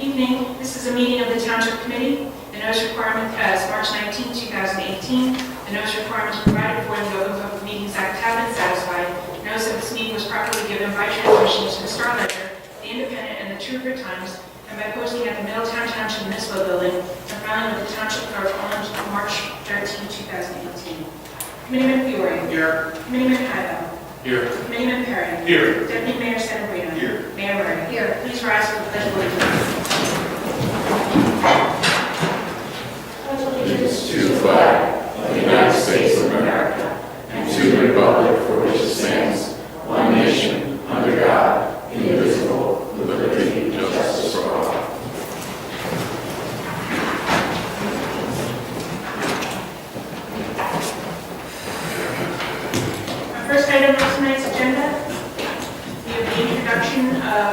evening. This is a meeting of the Township Committee. The notice requirement is March 19, 2018. The notice requirements provided for in the Open Public Meetings Act have been satisfied. Notice of this meeting was properly given by transmission to the Star Ledger, the Independent, and the True Grit Times, and by posting at the Middletown Township Municipal Building and filing with the Township Clerk on March 13, 2018. Committeeman Fiore. Here. Committeeman Hyde. Here. Committeeman Perry. Here. Deputy Mayor Senabrino. Here. Mayor Murray. Here. Please rise for the Pledge of Allegiance. Allegiance to the flag of the United States of America and to the republic for which it stands, one nation, under God, indivisible, with liberty and justice for all. Our first item on tonight's agenda, we have the introduction of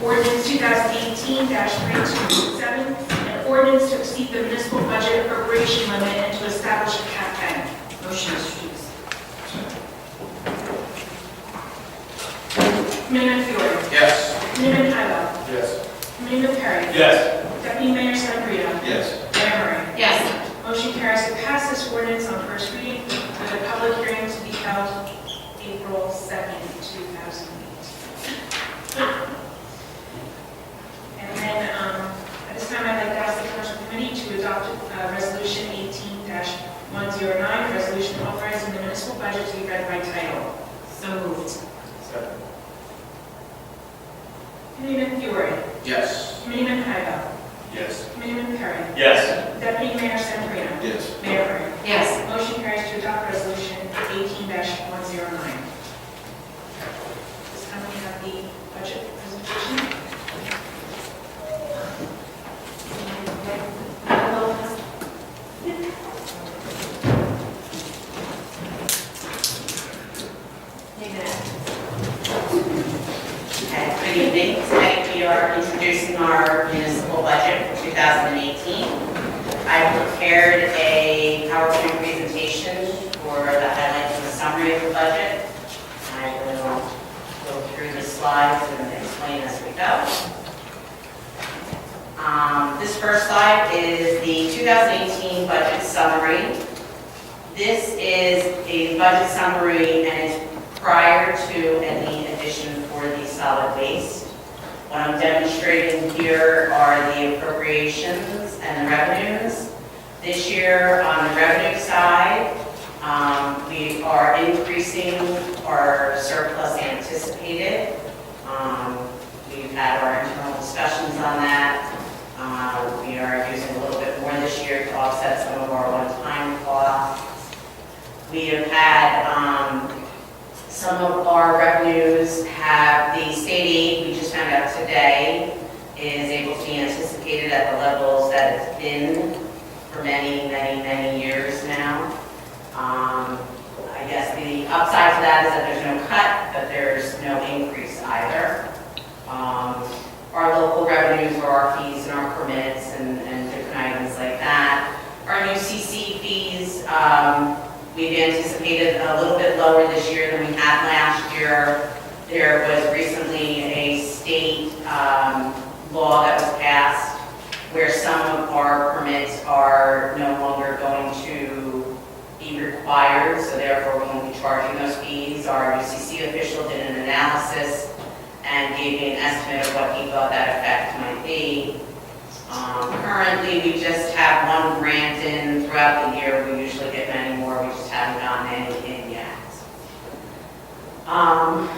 Ordinance 2018-3287, an ordinance to exceed the municipal budget appropriation limit and to establish a cap bank. Motion is introduced. Committeeman Fiore. Yes. Committeeman Hyde. Yes. Committeeman Perry. Yes. Deputy Mayor Senabrino. Yes. Mayor Murray. Yes. Motion carries to pass this ordinance on first reading with a public hearing to be held April 2nd, 2018. And then at this time, I'd like to ask the Township Committee to adopt Resolution 18-109, resolution authorizing the municipal budget to be read by title. So moved. Second. Committeeman Fiore. Yes. Committeeman Hyde. Yes. Committeeman Perry. Yes. Deputy Mayor Senabrino. Yes. Mayor Murray. Yes. Motion carries to adopt resolution 18-109. This time we have the budget presentation. Okay, good evening. Tonight we are introducing our municipal budget for 2018. I prepared a PowerPoint presentation for the highlights and the summary of the budget. I will go through the slides and explain as we go. This first slide is the 2018 budget summary. This is a budget summary and it's prior to any addition for the solid waste. What I'm demonstrating here are the appropriations and the revenues. This year on the revenue side, we are increasing our surplus anticipated. We've had our internal discussions on that. We are using a little bit more this year to offset some of our one-time costs. We have had some of our revenues have the state aid, we just found out today, is able to be anticipated at the levels that it's been for many, many, many years now. I guess the upside to that is that there's no cut, but there's no increase either. Our local revenues are our fees and our permits and different items like that. Our new CC fees, we've anticipated a little bit lower this year than we had last year. There was recently a state law that was passed where some of our permits are no longer going to be required, so therefore we won't be charging those fees. Our UCC official did an analysis and gave me an estimate of what he thought that effect might be. Currently, we just have one grant in throughout the year. We usually get many more. We just haven't gotten any in yet. On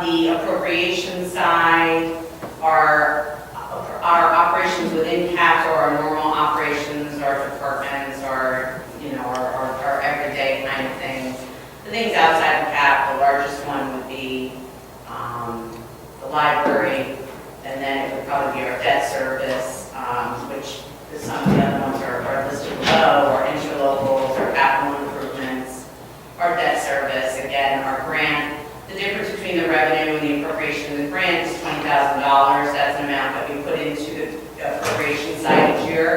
the appropriation side, our operations within CAP are our normal operations, our departments, our everyday kind of things. The things outside of CAP, the largest one would be the library. And then it would probably be our debt service, which some of the other ones are listed below, our interlocals, our capital improvements, our debt service, again, our grant. The difference between the revenue and the appropriation of the grant is $20,000. That's an amount that we put into the appropriation side each year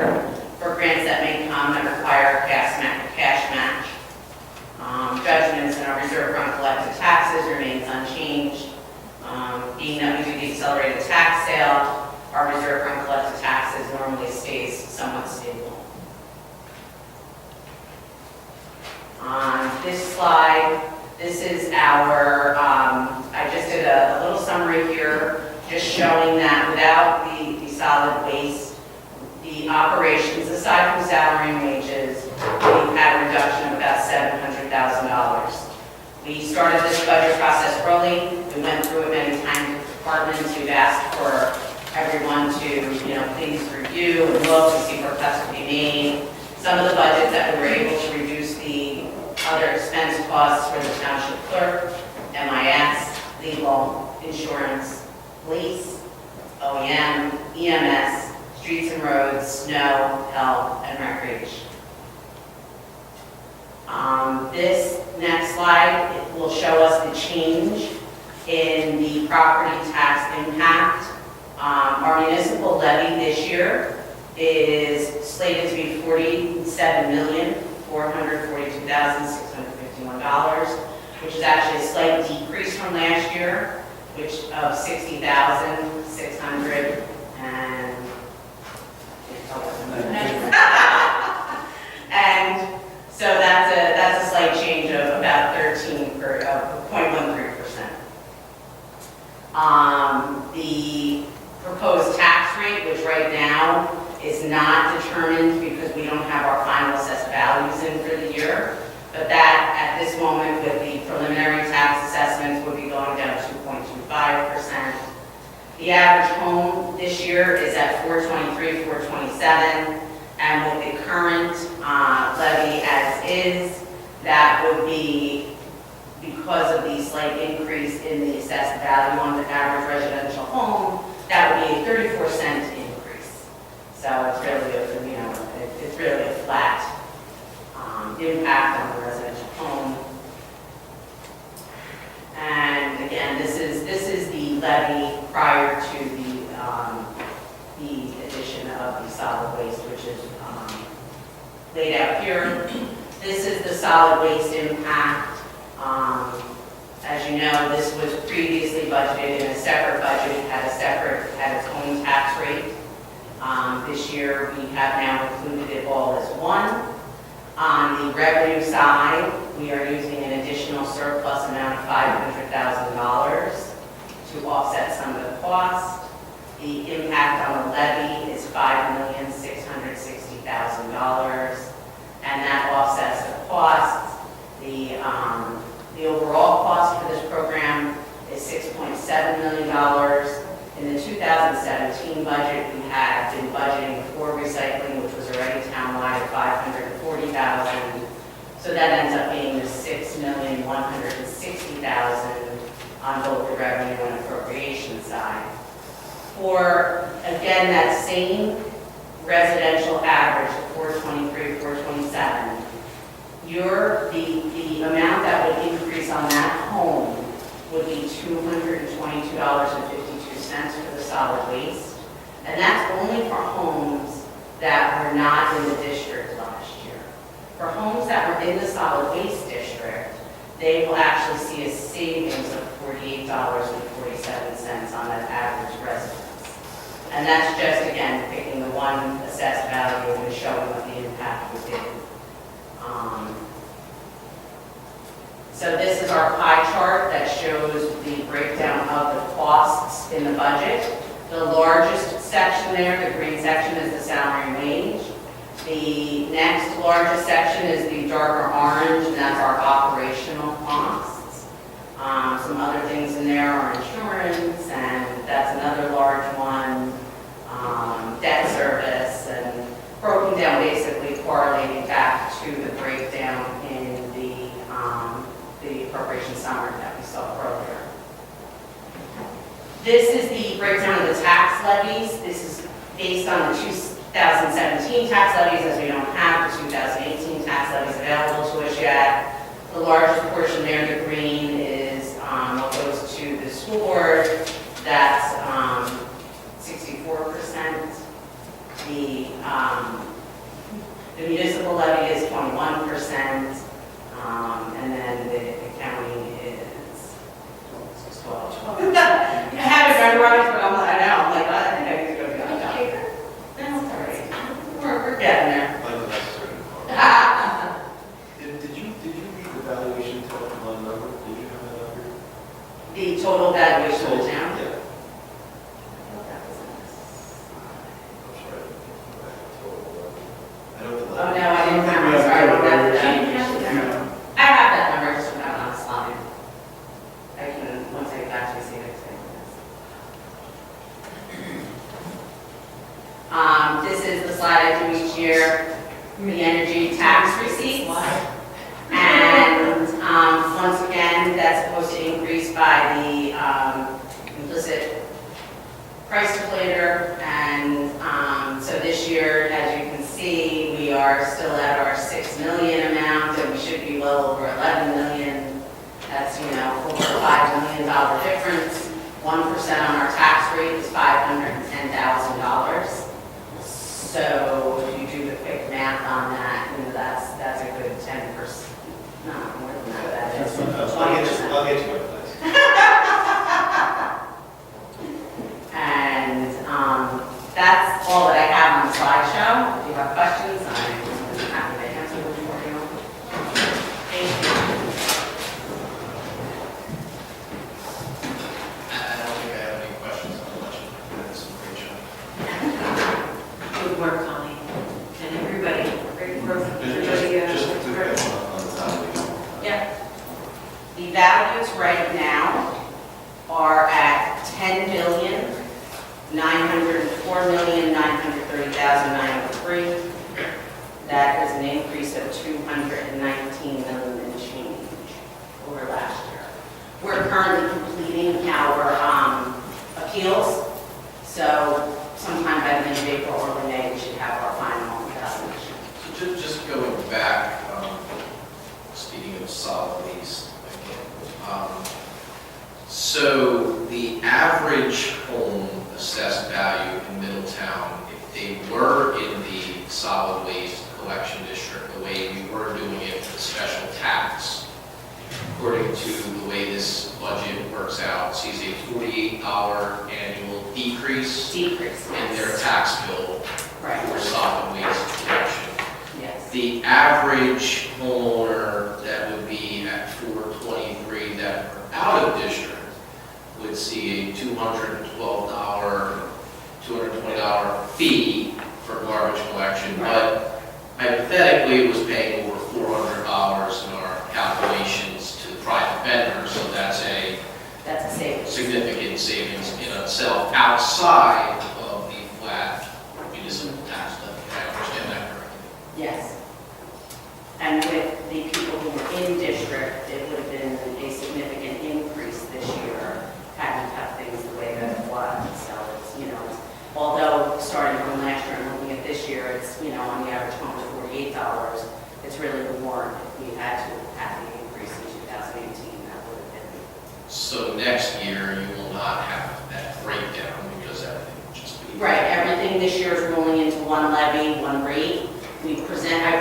for grants that may come that require a cash match. Judgments in our reserve fund collected taxes remains unchanged. Being that we do the accelerated accelerated tax sale, our reserve for uncollected taxes normally stays somewhat stable. On this slide, this is our, I just did a little summary here, just showing that without the solid waste, the operations, aside from salary and wages, we've had a reduction of about $700,000. We started this budget process early. We went through it many times with departments. We've asked for everyone to, please review and look and see where cuts can be made. Some of the budgets that we were able to reduce the other expense costs for the township clerk, MIS, legal, insurance, police, OEM, EMS, streets and roads, snow, health, and recreation. This next slide will show us the change in the property tax impact. Our municipal levy this year is slated to be $47,442,651, which is actually a slight decrease from last year, which of $60,600 and and so that's a slight change of about 0.13%. The proposed tax rate, which right now is not determined because we don't have our final assessed values in for the year, but that at this moment with the preliminary tax assessments would be going down to 2.25%. The average home this year is at $423,000, $427,000, and with the current levy as is, that would be, because of the slight increase in the assessed value on the average residential home, that would be a 34-cent increase. So it's really a flat impact on the residential home. And again, this is the levy prior to the addition of the solid waste, which is laid out here. This is the solid waste impact. As you know, this was previously budgeted in a separate budget, had its own tax rate. This year, we have now included it all as one. On the revenue side, we are using an additional surplus amount of $500,000 to offset some of the cost. The impact on the levy is $5,660,000, and that offsets the costs. The overall cost for this program is $6.7 million. In the 2017 budget, we had been budgeting for recycling, which was already townwide at $540,000. So that ends up being the $6,160,000 on both the revenue and appropriation side. For, again, that same residential average of 423, 427, the amount that would increase on that home would be $222.52 for the solid waste. And that's only for homes that were not in the district last year. For homes that were in the solid waste district, they will actually see a savings of $48.47 on that average residence. And that's just, again, picking the one assessed value and showing what the impact would be. So this is our pie chart that shows the breakdown of the costs in the budget. The largest section there, the green section, is the salary and wage. The next largest section is the darker orange, and that's our operational costs. Some other things in there are insurance, and that's another large one, debt service, and broken down, basically correlating back to the breakdown in the appropriation summary that we saw earlier. This is the breakdown of the tax levies. This is based on the 2017 tax levies, as we don't have the 2018 tax levies available to us yet. The largest portion there, the green, is what goes to the school board. That's 64%. The municipal levy is 21%, and then the county is 12. I have it memorized, but I'm I'm sorry, I don't have that. I have that number, just not on the slide. I can, once I get back to you, see what I'm saying. This is the slide I do each year, the energy tax receipts. And once again, that's supposed to increase by the implicit price deflator. And so this year, as you can see, we are still at our 6 million amount, and we should be well over 11 million. That's, you know, over a $5 million difference. 1% on our tax rate is $510,000. So if you do the quick math on that, you know, that's a good 10%. No, more than that is. I'll get you one place. And that's all that I have on the slideshow. If you have questions, I'm happy to answer them for you. Thank you. I don't think I have any questions on the budget. That's a great job. Good work, Connie, and everybody. Great work. Just to quick on the salary. Yeah. The values right now are at $10,904,930,903. That is an increase of 219 million and change over last year. We're currently completing our appeals, so sometime by the end of April or early May, we should have our final evaluation. So just going back, speaking of solid waste again, so the average home assessed value in Middletown, if they were in the solid waste collection district, the way we were doing it with special tax, according to the way this budget works out, sees a $48 annual decrease in their tax bill Right. for solid waste collection. Yes. The average homeowner that would be at 423 that are out of district would see a $220 fee for garbage collection, but hypothetically it was paying over $400 in our calculations to the private vendor, so that's a savings. significant savings in itself outside of the flat municipal tax levy. I understand that correctly? Yes. And with the people who were in district, it would have been a significant increase this year, had we kept things the way that it was. So it's, you know, although starting from last year and looking at this year, it's, you know, on the average home is $48, it's really more if we had to have the increase in 2018, that would have been. So next year, you will not have that breakdown because everything will just be. Right, everything this year is rolling into one levy, one rate. I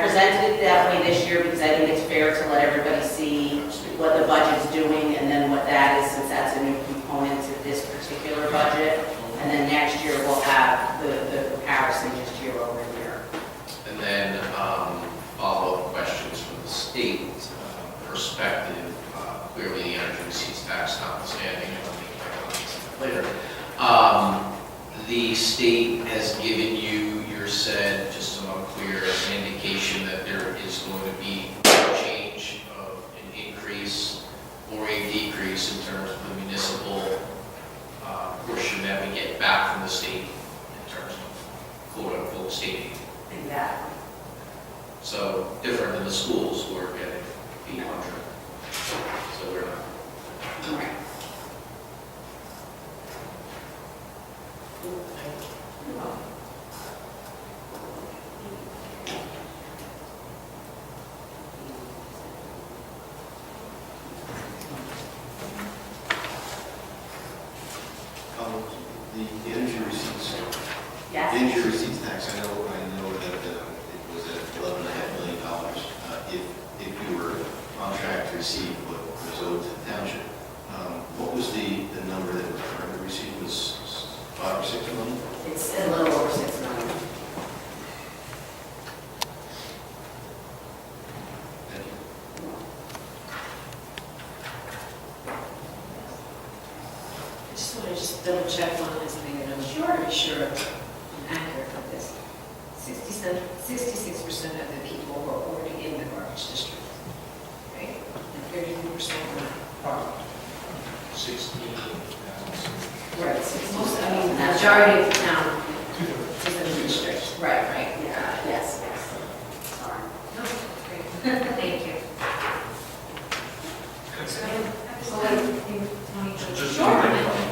presented it that way this year because I think it's fair to let everybody see what the budget's doing and then what that is, since that's a new component to this particular budget. And then next year we'll have the comparison just year over year. And then follow-up questions from the state perspective. Clearly, the energy receipts tax notwithstanding, and I'll make my comments later. The state has given you, your said, just so I'm clear, an indication that there is going to be a change of an increase or a decrease in terms of the municipal portion that we get back from the state in terms of quote-unquote state aid. Exactly. So different than the schools who are getting 800. So we're not. Right. The energy receipts, Yes. the energy receipts tax, I know that it was at $11.5 million. If you were on track to receive what was owed to the township, what was the number that was currently received? Was 5 or 6 million? It's a little over 6 million. Thank you. I just want to double check one last thing, and I'm pretty sure I'm accurate with this. 66 66% of the people were already in the garbage district, right? And 33% were not. 16,000. Right, so it's most, I mean, the majority of the town is in the district. Right, yeah, yes. Sorry. No, great. Thank you. Just Sure.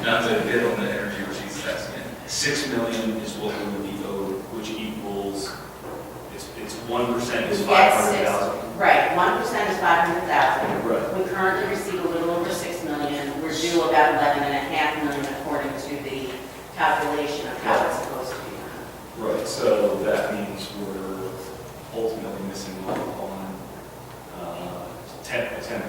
not to bid on the energy receipts tax again. 6 million is what we would be owed, which equals, it's 1% is We get 500,000. Right, 1% is 500,000. Right. We currently receive a little over 6 million. We're due about 11.5 million according to the calculation of how it's supposed to be done. Right, so that means we're ultimately missing on 10%.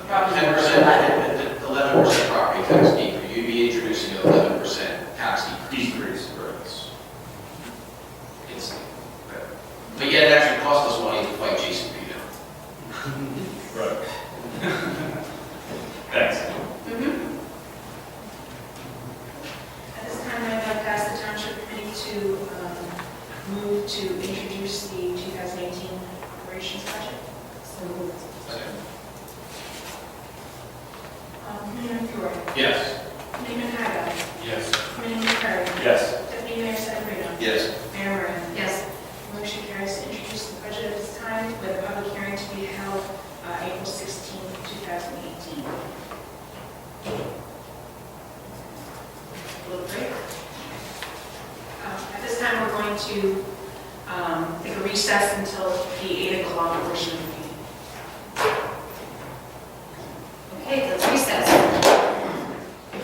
Probably 10%, 11% property tax decrease. You'd be introducing an 11% tax decrease. Decrease, right. It's, but yet it actually costs us money to fight Jason Pino. Right. Thanks. At this time, I'd like to ask the Township Committee to move to introduce the 2018 operations budget. So moved. Committeeman Fiore, Yes. Committeeman Haga, Yes. Committeeman Perry, Yes. Deputy Mayor Sedambrino, Yes. Mayor Moran. Yes. Motion carries to introduce the budget at this time with a public hearing to be held April 16, 2018. A little break. At this time, we're going to take a recess until the 8 o'clock portion of the meeting. Okay, let's recess.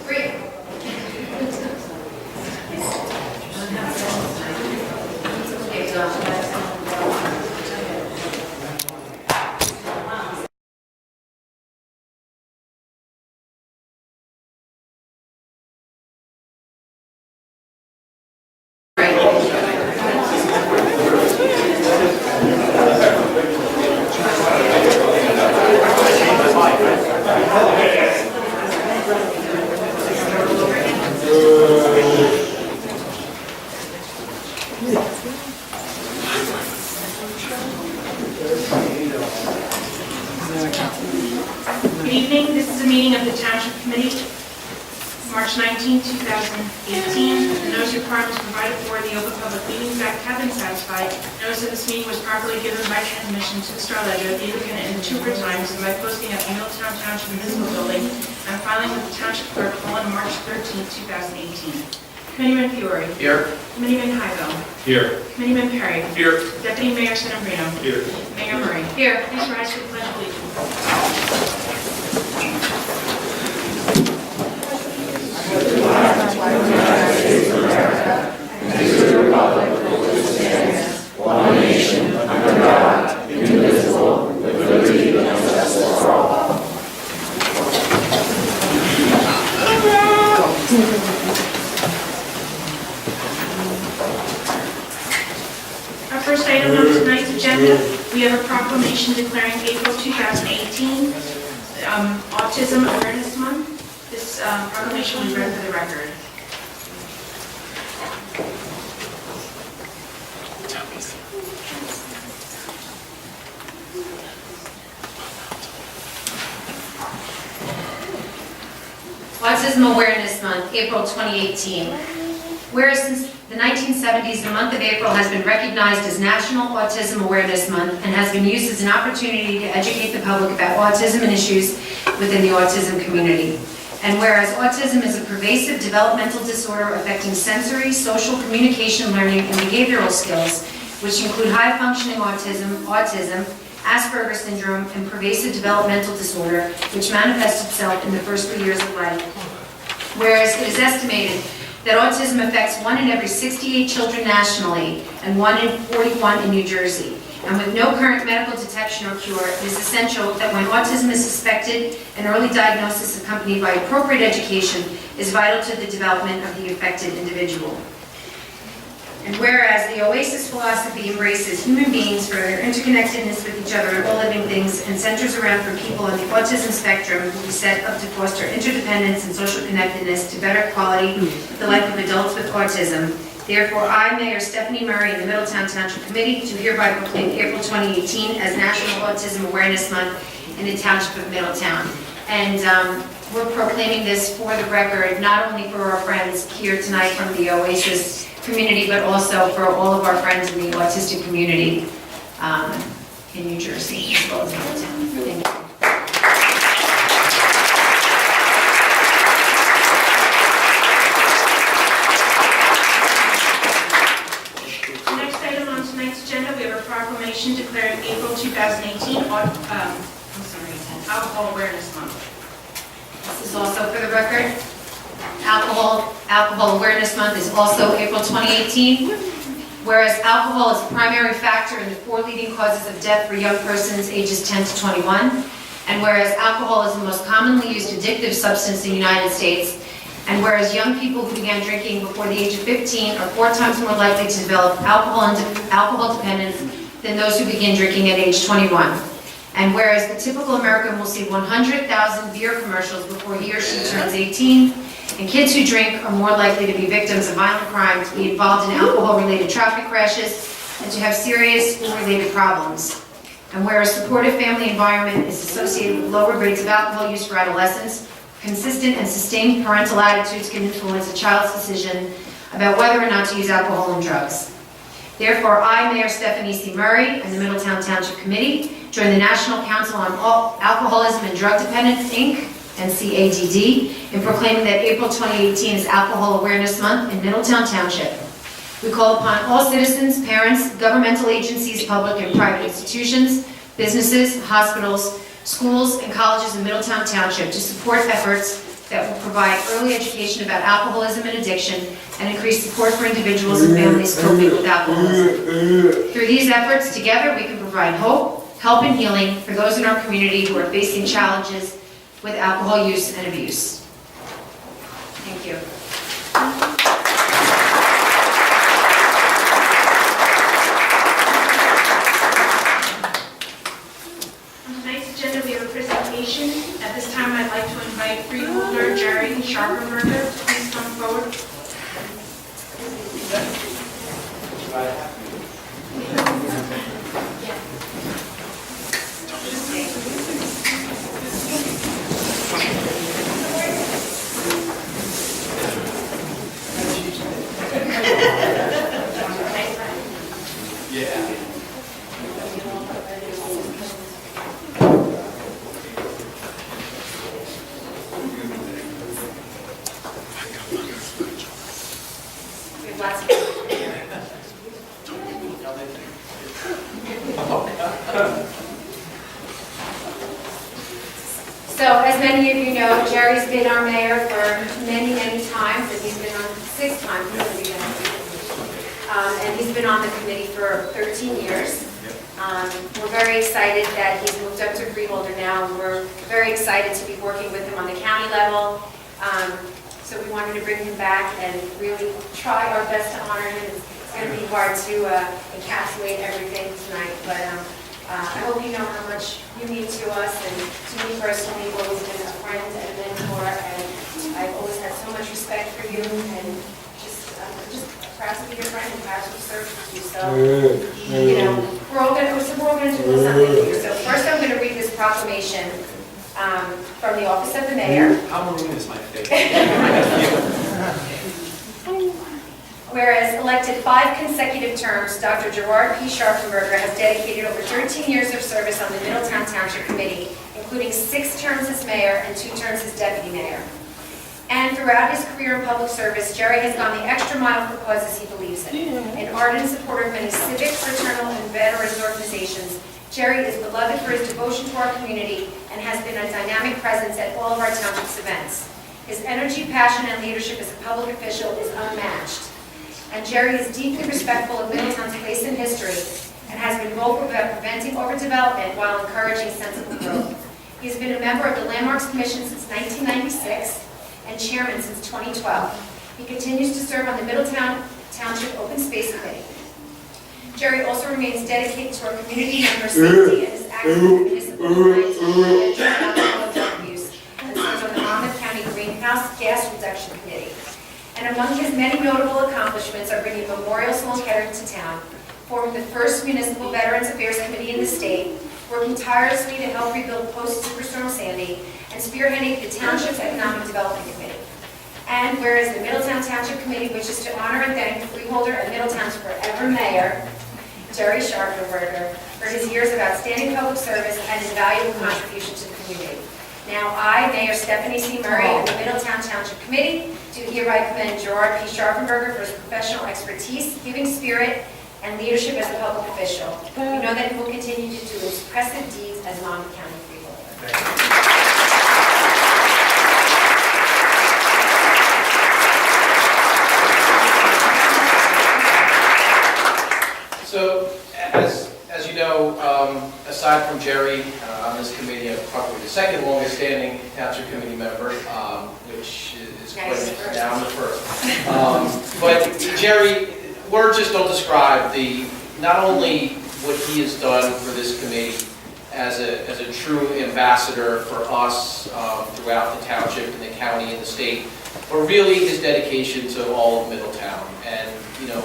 Free. Okay, so. Good evening. This is a meeting of the Township Committee, March 19, 2018. The notice requirements provided for in the Open Public Meetings Act have been satisfied. Notice of this meeting was properly given by transmission to the Star Ledger, the Independent, and the Two Times, and by posting at the Middletown Township Municipal Building and filing with the Township Clerk on March 13, 2018. Committeeman Fiore. Here. Committeeman Hygo. Here. Committeeman Perry. Here. Deputy Mayor Sedambrino. Here. Mayor Murray. Here. Please rise for the Pledge of Allegiance. One nation, under God, indivisible, with liberty and justice for all. Our first item on tonight's agenda, we have a proclamation declaring April 2018 Autism Awareness Month. This proclamation was read for the record. Autism Awareness Month, April 2018. Whereas since the 1970s, the month of April has been recognized as National Autism Awareness Month and has been used as an opportunity to educate the public about autism and issues within the autism community. And whereas autism is a pervasive developmental disorder affecting sensory, social, communication, learning, and behavioral skills, which include high-functioning autism, Asperger's syndrome, and pervasive developmental disorder, which manifests itself in the first 3 years of life. Whereas it is estimated that autism affects 1 in every 68 children nationally and 1 in 41 in New Jersey. And with no current medical detection or cure, it is essential that when autism is suspected, an early diagnosis accompanied by appropriate education is vital to the development of the affected individual. And whereas the OASIS philosophy embraces human beings for their interconnectedness with each other and all living things and centers around for people on the autism spectrum who be set up to foster interdependence and social connectedness to better quality the life of adults with autism. Therefore, I, Mayor Stephanie Murray, and the Middletown Township Committee do hereby proclaim April 2018 as National Autism Awareness Month in the Township of Middletown. And we're proclaiming this for the record, not only for our friends here tonight from the Oasis community, but also for all of our friends in the autistic community in New Jersey, as well as Middletown. Thank you. We have a proclamation declaring April 2018 Alcohol Awareness Month. This is also for the record. Alcohol Awareness Month is also April 2018. Whereas alcohol is a primary factor in the 4 leading causes of death for young persons ages 10 to 21, and whereas alcohol is the most commonly used addictive substance in the United States, and whereas young people who began drinking before the age of 15 are 4 times more likely to develop alcohol dependence than those who begin drinking at age 21. And whereas the typical American will see 100,000 beer commercials before he or she turns 18, and kids who drink are more likely to be victims of violent crime, to be involved in alcohol-related traffic crashes, and to have serious school-related problems. And whereas supportive family environment is associated with lower rates of alcohol use for adolescents, consistent and sustained parental attitudes can influence a child's decision about whether or not to use alcohol and drugs. Therefore, I, Mayor Stephanie C. Murray, and the Middletown Township Committee join the National Council on Alcoholism and Drug Dependence, Inc., and CADD, in proclaiming that April 2018 is Alcohol Awareness Month in Middletown Township. We call upon all citizens, parents, governmental agencies, public and private institutions, businesses, hospitals, schools, and colleges in Middletown Township to support efforts that will provide early education about alcoholism and addiction and increase support for individuals and families coping with alcoholism. Through these efforts, together we can provide hope, help, and healing for those in our community who are facing challenges with alcohol use and abuse. Thank you. At this time, I'd like to invite freeholder Gerry Scharfenberger to please come forward. So, as many of you know, Gerry's been our mayor for many, many times, and he's been on 6 times. And he's been on the committee for 13 years. We're very excited that he's moved up to freeholder now, and we're very excited to be working with him on the county level. So we wanted to bring him back and really try our best to honor him. It's going to be hard to encapsulate everything tonight, but I hope you know how much you mean to us, and to me personally, you've always been a friend and a mentor, and I've always had so much respect for you, and just proud to be your friend and proud to serve with you. So, you know, we're all going to do something here. So first, I'm going to read this proclamation from the office of the mayor. How maroon is my face? Whereas elected 5 consecutive terms, Dr. Gerry P. Scharfenberger has dedicated over 13 years of service on the Middletown Township Committee, including 6 terms as mayor and 2 terms as deputy mayor. And throughout his career in public service, Gerry has gone the extra mile for causes he believes in. An ardent supporter of many civic, fraternal, and veterans organizations, Gerry is beloved for his devotion to our community and has been a dynamic presence at all of our township's events. His energy, passion, and leadership as a public official is unmatched. And Gerry is deeply respectful of Middletown's place in history and has been vocal about preventing overdevelopment while encouraging sensible growth. He has been a member of the Landmarks Commission since 1996 and chairman since 2012. He continues to serve on the Middletown Township Open Space Committee. Gerry also remains dedicated to our community member safety and is active in the municipal alliance to prevent alcohol and drug abuse and serves on the Monmouth County Greenhouse Gas Reduction Committee. and among his many notable accomplishments are bringing Memorial Sloan Kettering to town, forming the first municipal Veterans Affairs Committee in the state, working tirelessly to help rebuild post-Superstorm Sandy, and spearheading the Township's Economic Development Committee. And whereas the Middletown Township Committee wishes to honor and thank the freeholder of Middletown's forever mayor, Gerry Scharfenberger, for his years of outstanding public service and his valuable contribution to the community. Now I, Mayor Stephanie C. Murray, of the Middletown Township Committee, do hereby commend Gerard P. Scharfenberger for his professional expertise, giving spirit, and leadership as a public official. We know that he will continue to do impressive deeds as Monmouth County freeholder. So, as you know, aside from Gerry, on this committee, I'm probably the second longest standing Township Committee member, which is quite down the first. But Gerry, words just don't describe not only what he has done for this committee as a true ambassador for us throughout the township and the county and the state, but really his dedication to all of Middletown. And, you know,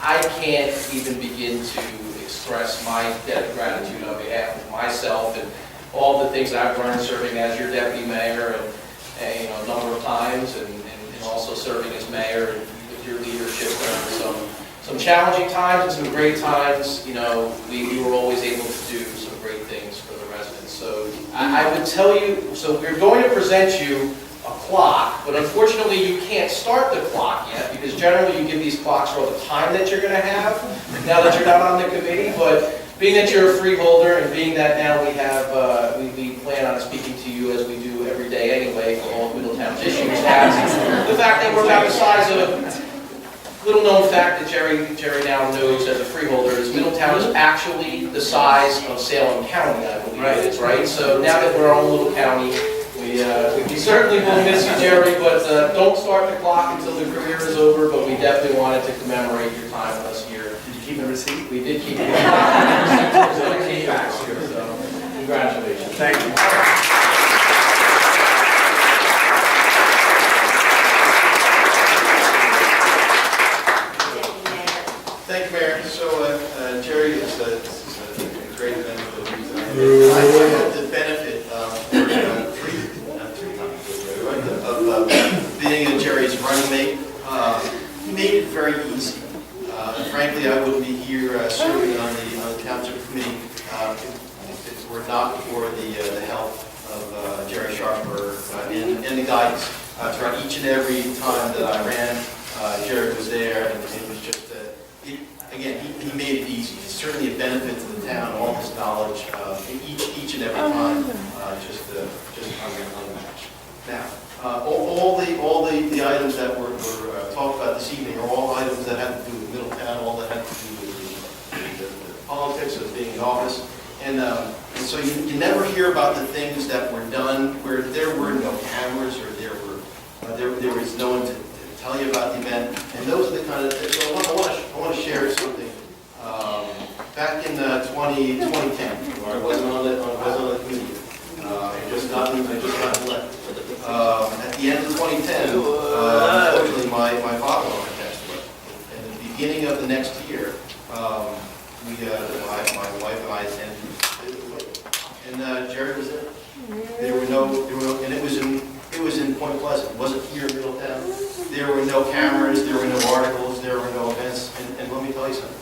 I can't even begin to express my debt of gratitude on behalf of myself and all the things that I've learned serving as your deputy mayor and a number of times, and also serving as mayor and with your leadership during some challenging times and some great times. You know, we were always able to do some great things for the residents. So I would tell you, so we're going to present you a clock, but unfortunately you can't start the clock yet, because generally you give these clocks for all the time that you're going to have now that you're not on the committee. But being that you're a freeholder, and being that now we have, we plan on speaking to you as we do every day anyway for all of Middletown's issues, as the fact that we're about the size of, little known fact that Gerry now knows as a freeholder is Middletown is actually the size of Salem County, I believe it is, right? So now that we're our own little county, we certainly will miss you, Gerry, but don't start the clock until the career is over, but we definitely wanted to commemorate your time with us here. Did you keep the receipt? We did keep it. So it came back here, so congratulations. Thank you. Thank you, Mayor. So, Gerry, it's a great event for the reason. I had the benefit of being Gerry's running mate. He made it very easy. Frankly, I wouldn't be here serving on the Township Committee if it were not for the help of Gerry Scharfenberger and the guidance. Throughout each and every time that I ran, Gerry was there, and it was just again, he made it easy. It's certainly a benefit to the town, all his knowledge, each and every time, just unmatched. Now, all the items that were talked about this evening are all items that have to do with Middletown, all that have to do with the politics of being in office. And so you never hear about the things that were done where there were no cameras or there was no one to tell you about the event. And those are the kind of things. So I want to share something. Back in 2010, where I wasn't on the committee, I just got left. At the end of 2010, unfortunately, my father-in-law passed away. And at the beginning of the next year, my wife and I attended the wedding. And Gerry was there. There were no, and it was in Point Pleasant. It wasn't here in Middletown. There were no cameras, there were no articles, there were no events. And let me tell you something.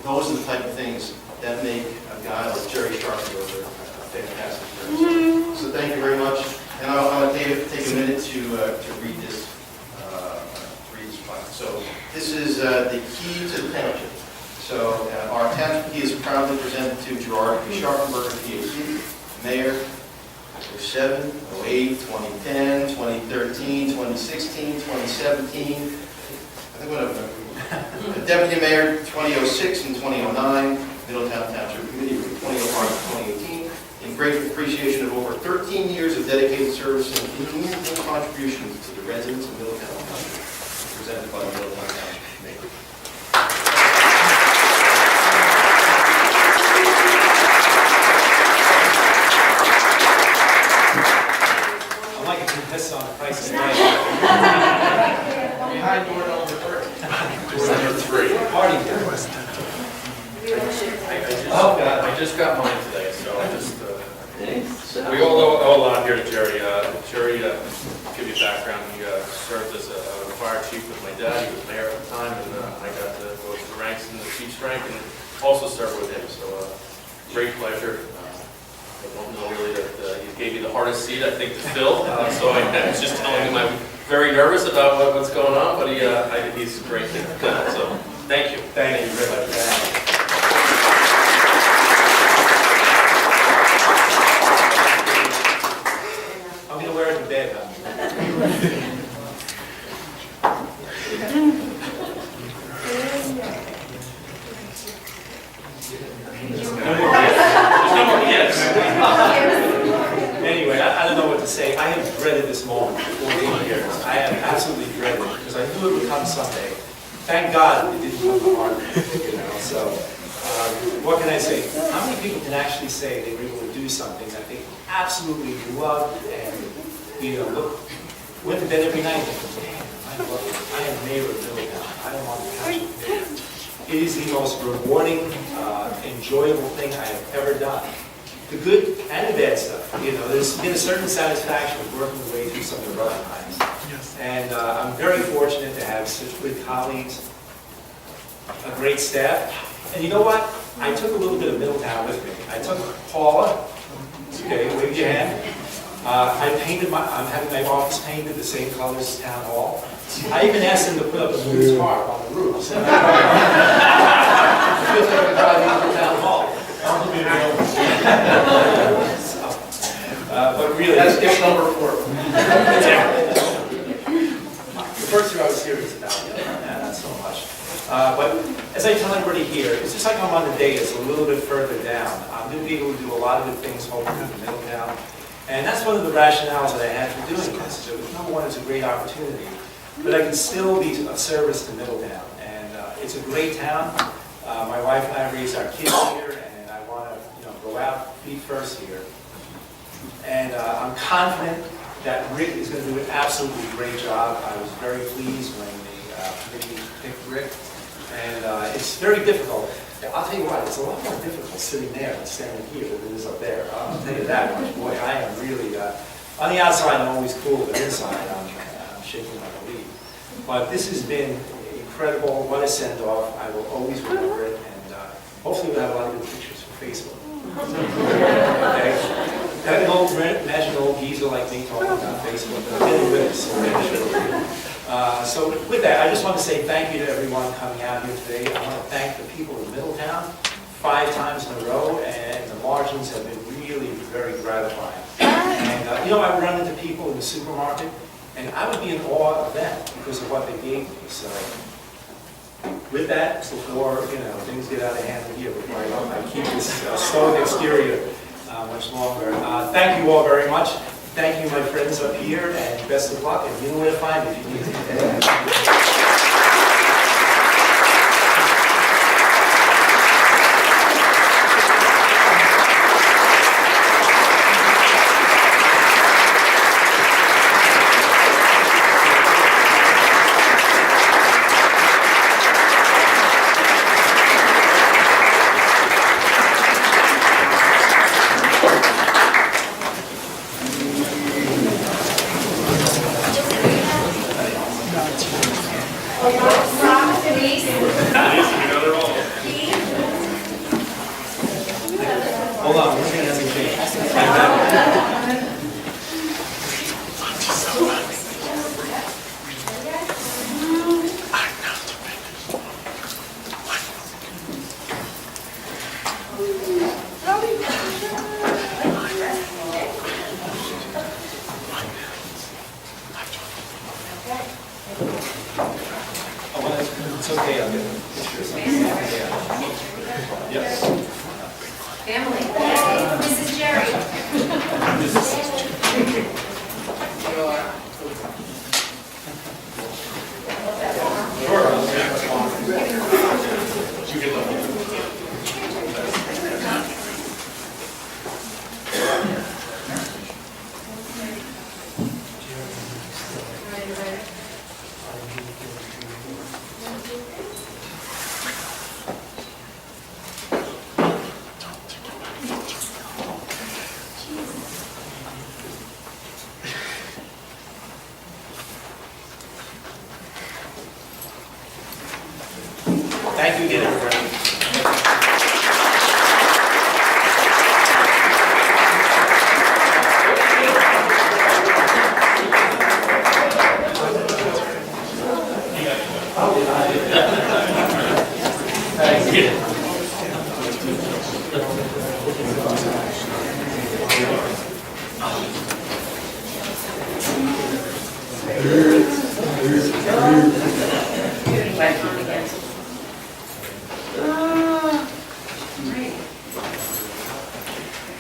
Those are the type of things that make a guy like Gerry Scharfenberger a fantastic person. So thank you very much. And I want to take a minute to read this plaque. So this is the key to the township. So our township key is proudly presented to Gerard P. Scharfenberger, PhD, Mayor, 07, 08, 2010, 2013, 2016, 2017. I think what Deputy Mayor, 2006 and 2009, Middletown Township Committee, 2005 and 2018. In great appreciation of over 13 years of dedicated service and innumerable contributions to the residents of Middletown Township, presented by the Middletown Township Committee. I like to do this on the Price is Right. Behind door number 3. Number 3. Party day. Oh, God. I just got mine today, so I just, we all owe a lot here to Gerry. Gerry, to give you background, he served as a fire chief with my dad. He was mayor at the time, and I got to go to the ranks in the chief's rank and also serve with him. So great pleasure. I don't know really that he gave you the hardest seat, I think, to fill. So I was just telling him I'm very nervous about what's going on, but he's a great thing to fill. So thank you. Thank you very much. I'm going to wear it in bed, huh? There's no more yes. Anyway, I don't know what to say. I have dreaded this moment for 14 years. I have absolutely dreaded it because I knew it would come someday. Thank God it didn't come hard, So, what can I say? How many people can actually say they were able to do something that they absolutely loved and, look, went to bed every night and think, man, I love it. I am mayor of Middletown. I don't want to touch it. It is the most rewarding, enjoyable thing I have ever done. The good and the bad stuff. There's been a certain satisfaction of working the way through some of the rough times. And I'm very fortunate to have such good colleagues, a great staff. And you know what? I took a little bit of Middletown with me. I took Paula. Okay, wave your hand. I'm having my office painted the same colors as Town Hall. I even asked them to put up a news tarp on the roof. So it feels like I'm driving into Town Hall. But really, That's gift number 4. The first year I was serious about it, not so much. But as I tell everybody here, it's just like I'm on the dais a little bit further down. I'm going to be able to do a lot of good things hopefully in Middletown. And that's one of the rationales that I had for doing this. So, number one, it's a great opportunity, but I can still be of service to Middletown. And it's a great town. My wife and I raised our kids here, and I want to go out feet first here. And I'm confident that Rick is going to do an absolutely great job. I was very pleased when the committee picked Rick. And it's very difficult. I'll tell you what, it's a lot more difficult sitting there than standing here than it is up there. I'll tell you that much. Boy, I am really, on the outside I'm always cool, but inside I'm shaking like a leaf. But this has been incredible. What a send-off. I will always remember it. And hopefully we'll have a lot of good pictures for Facebook. Okay? Imagine an old geezer like me talking about Facebook. I'm getting with it, so so with that, I just want to say thank you to everyone coming out here today. I want to thank the people of Middletown 5 times in a row, and the margins have been really very gratifying. And I run into people in the supermarket, and I would be in awe of them because of what they gave me. So with that, before things get out of hand here, before I keep this stoic exterior much longer. Thank you all very much. Thank you, my friends up here, and best of luck. And you know where to find me if you need to. Hold on, we're going to have some change. It's okay, I'll get pictures. Yes. Family. Mrs. Gerry. Thank you again, everybody.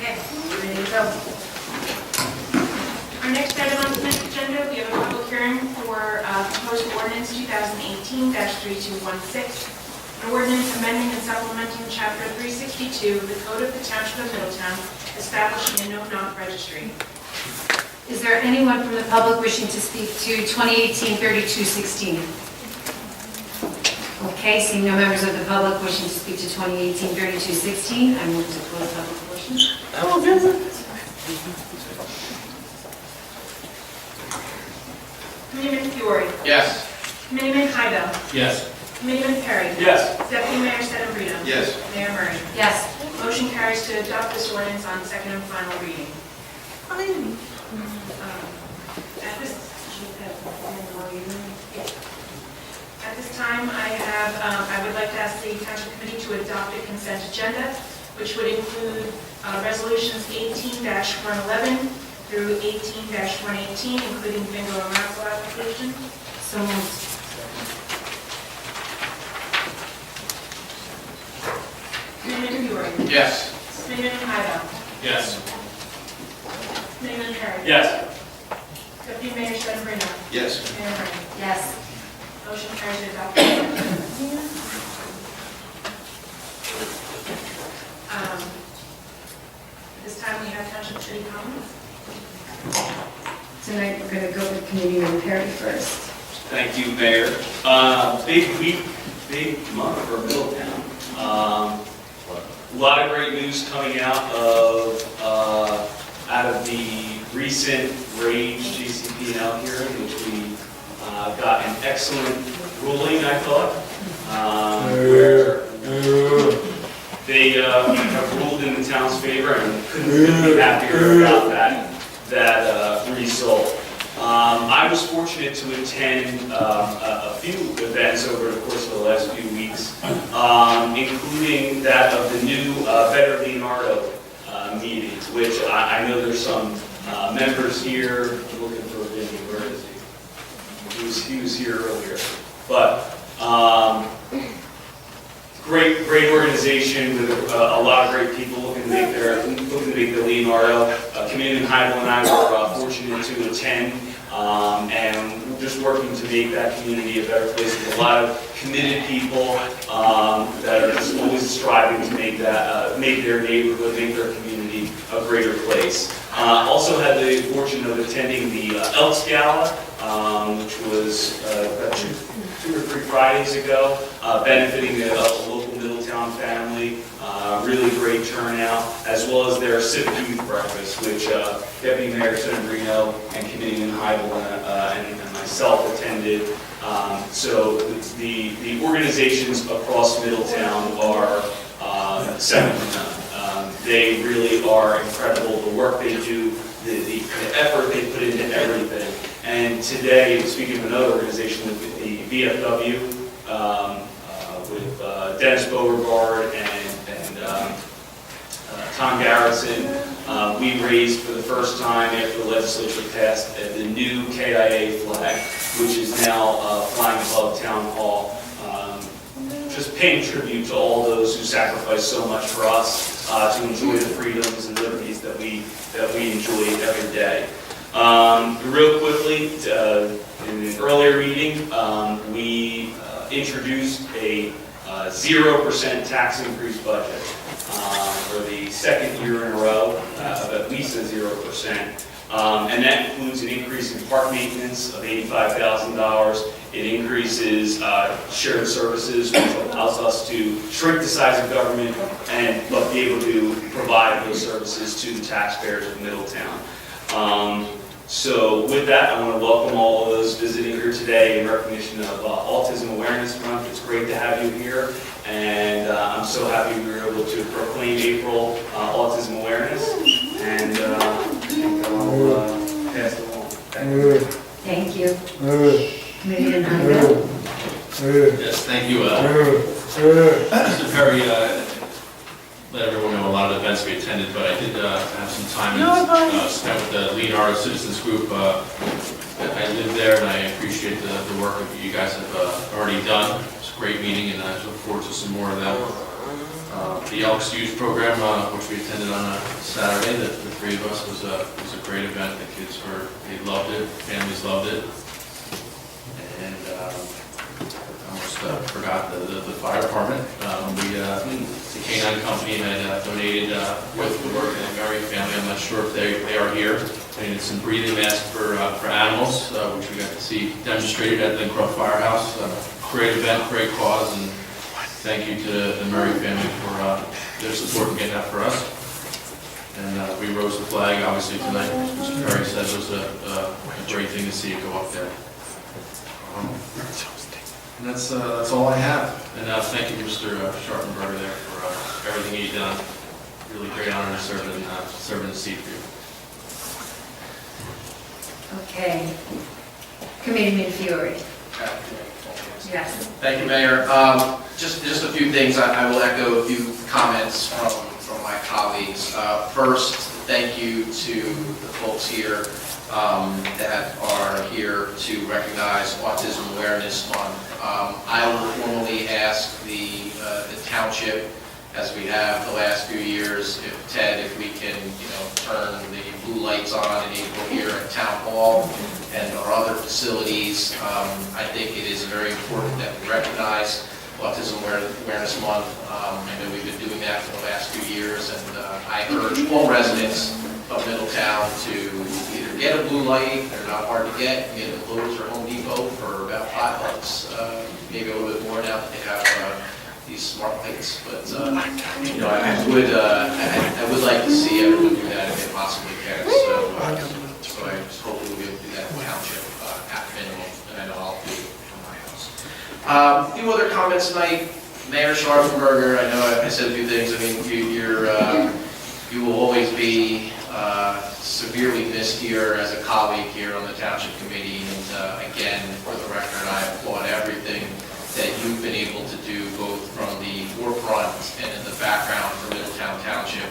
Okay, ready to go. Our next item on tonight's agenda, we have a public hearing for proposed ordinance 2018-3216, an ordinance amending and supplementing Chapter 362 of the Code of the Township of Middletown, establishing a no-knock registry. Is there anyone from the public wishing to speak to 2018-3216? Okay, seeing no members of the public wishing to speak to 2018-3216, I move to close public portion. Committeeman Fiore, Yes. Committeeman Heidel, Yes. Committeeman Perry, Yes. Deputy Mayor Sedambrino, Yes. Mayor Murray. Yes. Motion carries to adopt this ordinance on second and final reading. At this time, I would like to ask the Township Committee to adopt a consent agenda, which would include resolutions 18-111 through 18-118, including bingo and raffle application. So moved. Committeeman Fiore, Yes. Committeeman Heidel, Yes. Committeeman Perry, Yes. Deputy Mayor Sedambrino, Yes. Mayor Murray. Yes. Motion carries to adopt. This time we have Township Committee comments. Tonight, we're going to go with Committeeman Perry first. Thank you, Mayor. Big week, big month for Middletown. A lot of great news coming out of the recent RAGE JCP&L hearing, which we got an excellent ruling, I thought, where they have ruled in the town's favor, and couldn't be happier about that result. I was fortunate to attend a few events over the course of the last few weeks, including that of the new Better Leonardo meetings, which I know there's some members here. I'm looking for Vinny. Where is he? He was here earlier. But great organization with a lot of great people looking to make the Leonardo. Committeeman Heidel and I were fortunate to attend, and just working to make that community a better place with a lot of committed people that are just always striving to make their neighborhood, make their community a greater place. Also had the fortune of attending the Elks Gala, which was about two or three Fridays ago, benefiting a local Middletown family. Really great turnout, as well as their civic youth breakfast, which Deputy Mayor Sedambrino and Committeeman Heidel and myself attended. So the organizations across Middletown are second to none. They really are incredible. The work they do, the effort they put into everything. And today, speaking of another organization, the VFW, with Dennis Beauregard and Tom Garrison, we raised for the first time after the legislature passed the new KIA flag, which is now flying above Town Hall. Just paying tribute to all those who sacrifice so much for us to enjoy the freedoms and liberties that we enjoy every day. Real quickly, in an earlier meeting, we introduced a 0% tax increase budget for the second year in a row of at least a 0%. And that includes an increase in park maintenance of $85,000. It increases shared services, which allows us to shrink the size of government but be able to provide those services to the taxpayers of Middletown. So with that, I want to welcome all of those visiting here today in recognition of Autism Awareness Month. It's great to have you here, and I'm so happy we were able to proclaim April Autism Awareness, and I think I'll pass it along. Thank you. Thank you. Committee Untitled. Yes, thank you. Mr. Perry, let everyone know a lot of events we attended, but I did have some time spent with the Leonardo Citizens Group. I live there, and I appreciate the work that you guys have already done. It's a great meeting, and I look forward to some more of them. The Elks Youth Program, which we attended on a Saturday, the three of us, was a great event. The kids they loved it, families loved it, and I almost forgot the fire department. The Canine Company had donated with the work of the Gerry family. I'm not sure if they are here. They did some breathing masks for animals, which we got to see demonstrated at the Croft Firehouse. Great event, great cause, and thank you to the Murray family for their support in getting that for us. And we rose the flag, obviously, tonight. Mr. Perry said it was a great thing to see it go up there. And that's all I have. And thank you, Mr. Scharfenberger, there for everything you've done. Really great honor to serve in the seat for you. Okay. Committeeman Fiore. Yes. Thank you, Mayor. Just a few things. I will echo a few comments from my colleagues. First, thank you to the folks here that are here to recognize Autism Awareness Month. I will formally ask the township, as we have the last few years, if we can, turn the blue lights on in April here at Town Hall and our other facilities. I think it is very important that we recognize Autism Awareness Month. I know we've been doing that for the last few years, and I urge all residents of Middletown to either get a blue light. They're not hard to get. You get at Lowe's or Home Depot for about $5, maybe a little bit more now that they have these smart lights. But I would like to see everyone do that if they possibly can. So I just hope we'll be able to do that in the township at minimum, and I know I'll do it from my house. A few other comments tonight. Mayor Scharfenberger, I know I said a few things. I mean, you will always be severely missed here as a colleague here on the Township Committee. And again, for the record, I applaud everything that you've been able to do, both from the forefront and in the background for Middletown Township.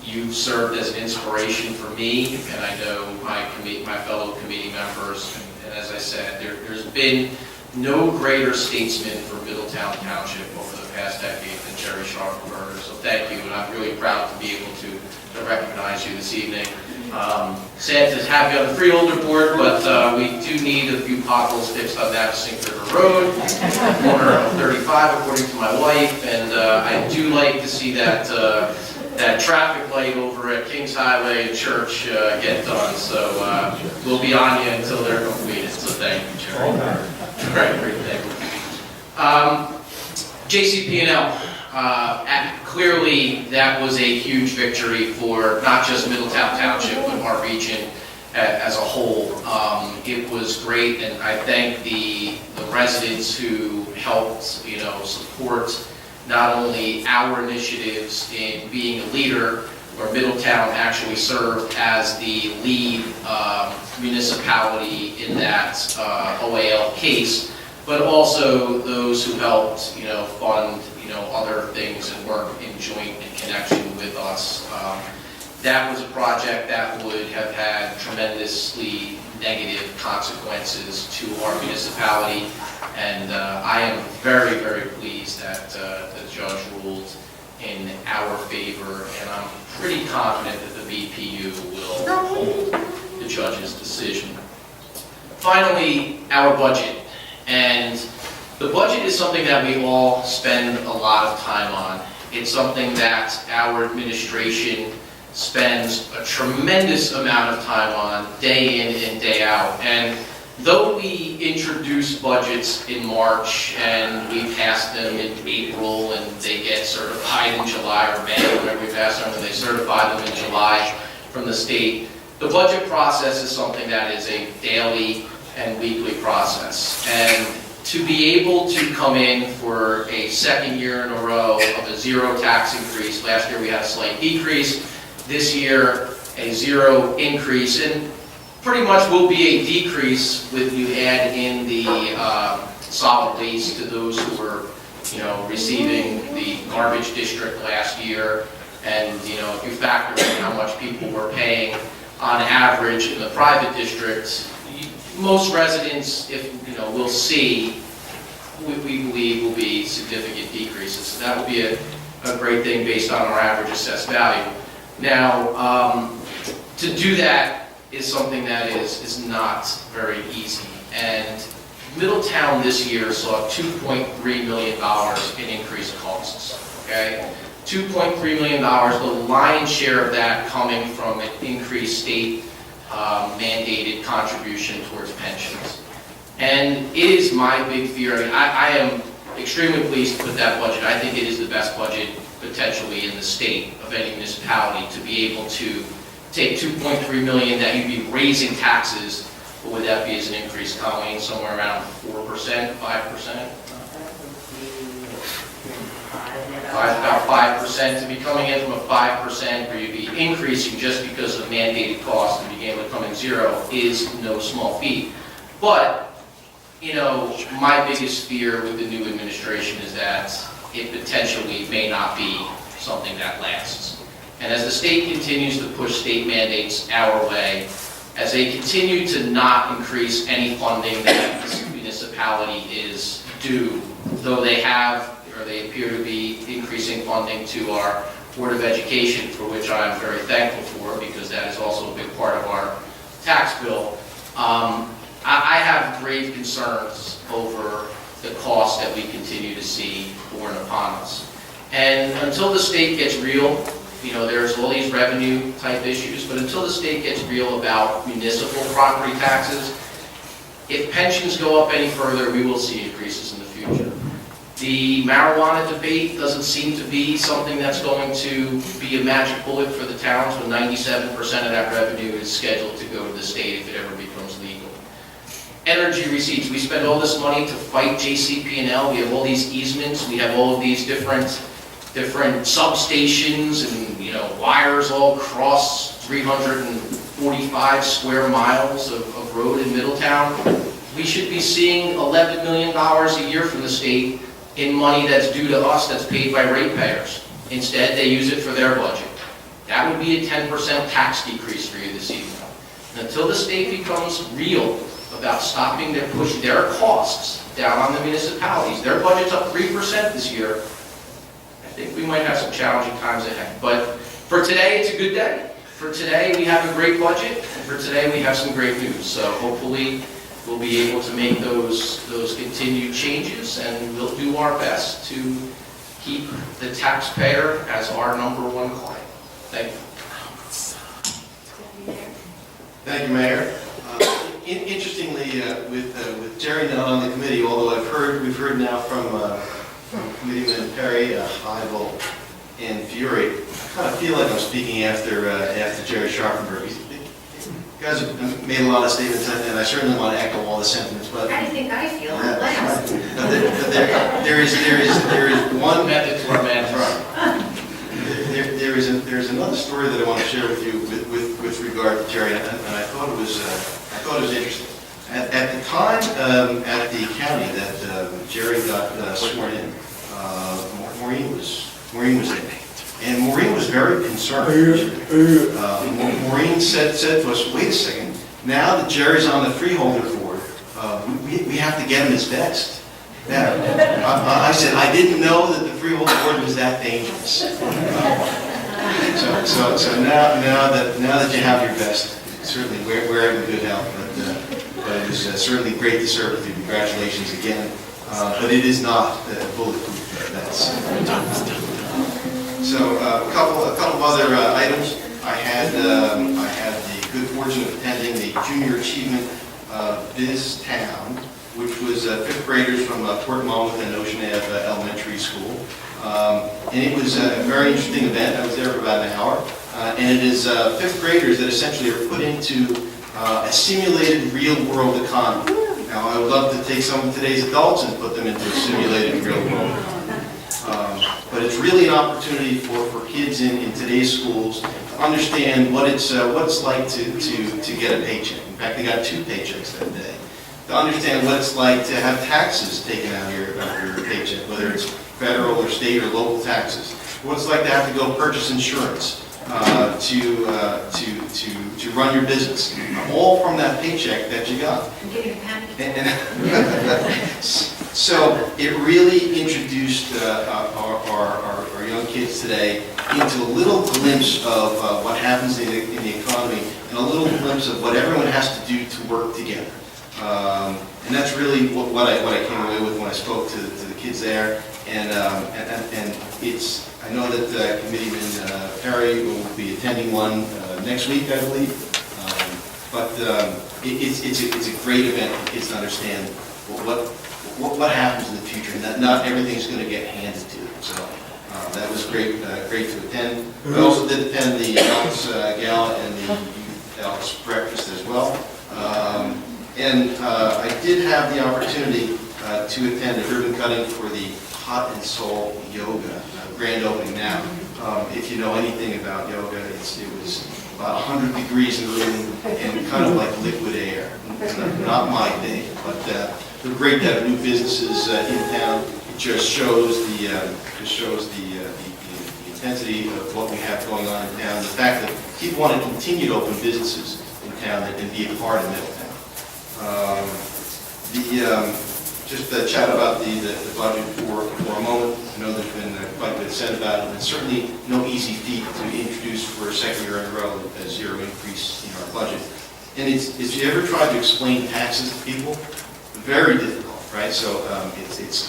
You've served as an inspiration for me, and I know my fellow committee members. And as I said, there's been no greater statesman for Middletown Township over the past decade than Gerry Scharfenberger. So thank you, and I'm really proud to be able to recognize you this evening. Sad to have you on the freeholder board, but we do need a few potholes fixed on that Sink River Road, corner of 35, according to my wife, and I do like to see that traffic light over at Kings Highway and Church get done. So we'll be on you until they're completed. So thank you, Gerry. Great, thank you. JCP&L. Clearly, that was a huge victory for not just Middletown Township, but our region as a whole. It was great, and I thank the residents who helped, support not only our initiatives in being a leader, where Middletown actually served as the lead municipality in that OAL case, but also those who helped, fund, other things and work in joint and connection with us. That was a project that would have had tremendously negative consequences to our municipality, and I am very, very pleased that the judge ruled in our favor, and I'm pretty confident that the BPU will uphold the judge's decision. Finally, our budget. And the budget is something that we all spend a lot of time on. It's something that our administration spends a tremendous amount of time on, day in and day out. And though we introduce budgets in March and we pass them in April and they get certified in July or May, whenever we pass them, and they certify them in July from the state, the budget process is something that is a daily and weekly process. And to be able to come in for a second year in a row of a zero tax increase. Last year we had a slight decrease. This year, a zero increase, and pretty much will be a decrease when you add in the solid waste to those who were, receiving the garbage district last year. And, if you factor in how much people were paying on average in the private district, most residents, will see, we believe will be significant decreases. So that will be a great thing based on our average assessed value. Now, to do that is something that is not very easy. And Middletown this year saw $2.3 million in increased costs, okay? $2.3 million, the lion's share of that coming from an increased state mandated contribution towards pensions. And it is my big fear, I am extremely pleased to put that budget. I think it is the best budget potentially in the state of any municipality to be able to take $2.3 million that you'd be raising taxes. What would that be as an increase, Colleen? Somewhere around 4%, 5%? About 5%. To be coming in from a 5% where you'd be increasing just because of mandated costs and being able to come in zero is no small feat. But, my biggest fear with the new administration is that it potentially may not be something that lasts. And as the state continues to push state mandates our way, as they continue to not increase any funding that this municipality is due, though they appear to be increasing funding to our Board of Education, for which I'm very thankful for, because that is also a big part of our tax bill. I have grave concerns over the cost that we continue to see borne upon us. And until the state gets real, there's all these revenue type issues, but until the state gets real about municipal property taxes, if pensions go up any further, we will see increases in the future. The marijuana debate doesn't seem to be something that's going to be a magic bullet for the towns when 97% of that revenue is scheduled to go to the state if it ever becomes legal. Energy receipts, we spend all this money to fight JCP&L, we have all these easements, we have all of these different substations and wires all across 345 square miles of road in Middletown. We should be seeing $11 million a year from the state in money that's due to us that's paid by ratepayers. Instead, they use it for their budget. That would be a 10% tax decrease for you this evening. And until the state becomes real about stopping their push their costs down on the municipalities, their budget's up 3% this year, I think we might have some challenging times ahead. But for today, it's a good day. For today, we have a great budget, and for today, we have some great news. So hopefully, we'll be able to make those continued changes, and we'll do our best to keep the taxpayer as our #1 client. Thank you. Thank you, Mayor. Interestingly, with Gerry not on the committee, although we've heard now from Committeeman Perry, Heibel, and Fury, I kind of feel like I'm speaking after Gerry Scharfenberger. You guys have made a lot of statements, and I certainly want to echo all the sentiments. But How do you think I feel? there is one Method to our madness. There is another story that I want to share with you with regard to Gerry, and I thought it was interesting. At the time at the county that Gerry got sworn in, Maureen was in. And Maureen was very concerned. Maureen said to us, wait a second, now that Gerry's on the freeholder board, we have to get him his vest. Now, I said, I didn't know that the freeholder board was that dangerous. So now that you have your vest, certainly wear it in good health. But it was certainly great to serve with you. Congratulations again. But it is not bulletproof. So a couple of other items. I had the good fortune of attending the Junior Achievement Biz Town, which was 5th graders from Port Monmouth and Ocean Ave Elementary School. And it was a very interesting event. I was there for about an hour. And it is 5th graders that essentially are put into a simulated real-world economy. Now, I would love to take some of today's adults and put them into a simulated real world. But it's really an opportunity for kids in today's schools to understand what it's like to get a paycheck. In fact, they got 2 paychecks that day. To understand what it's like to have taxes taken out of your paycheck, whether it's federal or state or local taxes. What it's like to have to go purchase insurance to run your business, all from that paycheck that you got. I'm getting a panic. So it really introduced our young kids today into a little glimpse of what happens in the economy and a little glimpse of what everyone has to do to work together. And that's really what I came away with when I spoke to the kids there. And it's, I know that Committeeman Perry will be attending one next week, I believe. But it's a great event for kids to understand what happens in the future, and that not everything's going to get handed to them. So that was great to attend. I also did attend the Elks Gala and the Youth Elks Breakfast as well. And I did have the opportunity to attend a ribbon cutting for the Hot and Soul Yoga grand opening now. If you know anything about yoga, it was about 100 degrees in the room and kind of like liquid air. Not my thing, but they're great to have new businesses in town. It just shows the intensity of what we have going on in town. The fact that people want to continue to open businesses in town and be a part of Middletown. Just to chat about the budget for a moment. I know there's been quite a bit said about it, and it's certainly no easy feat to introduce for a second year in a row a zero increase in our budget. And if you ever try to explain taxes to people, very difficult, right? So it's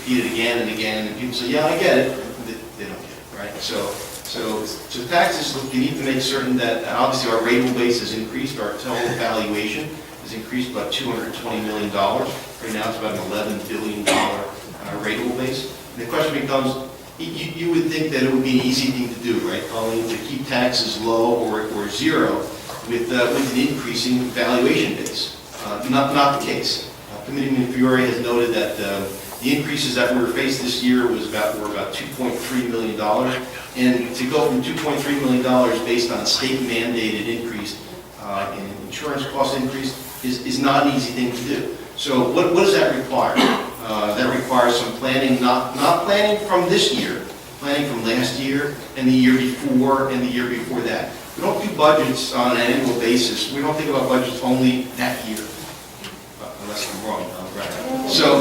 you repeat it again and again, and people say, yeah, I get it. They don't get it, right? So taxes, you need to make certain that obviously our rateable base has increased, our total valuation has increased by $220 million. Right now it's about an $11 billion rateable base. And the question becomes, you would think that it would be an easy thing to do, right, Colleen, to keep taxes low or zero with an increasing valuation base. Not the case. Committeeman Fiore has noted that the increases that we were faced this year were about $2.3 million. And to go from $2.3 million based on a state-mandated increase in insurance cost increase is not an easy thing to do. So what does that require? That requires some planning, not planning from this year, planning from last year and the year before and the year before that. We don't do budgets on an annual basis. We don't think about budgets only that year, unless I'm wrong. Right. So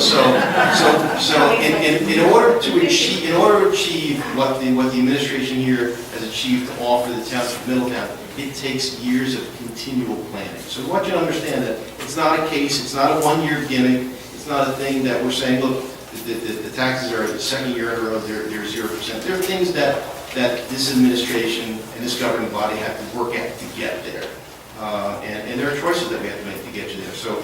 in order to achieve what the administration here has achieved to offer the township of Middletown, it takes years of continual planning. So I want you to understand that it's not a case, it's not a one-year gimmick, it's not a thing that we're saying, look, the taxes are the second year in a row, they're 0%. There are things that this administration and this governing body have to work at to get there. And there are choices that we have to make to get you there. So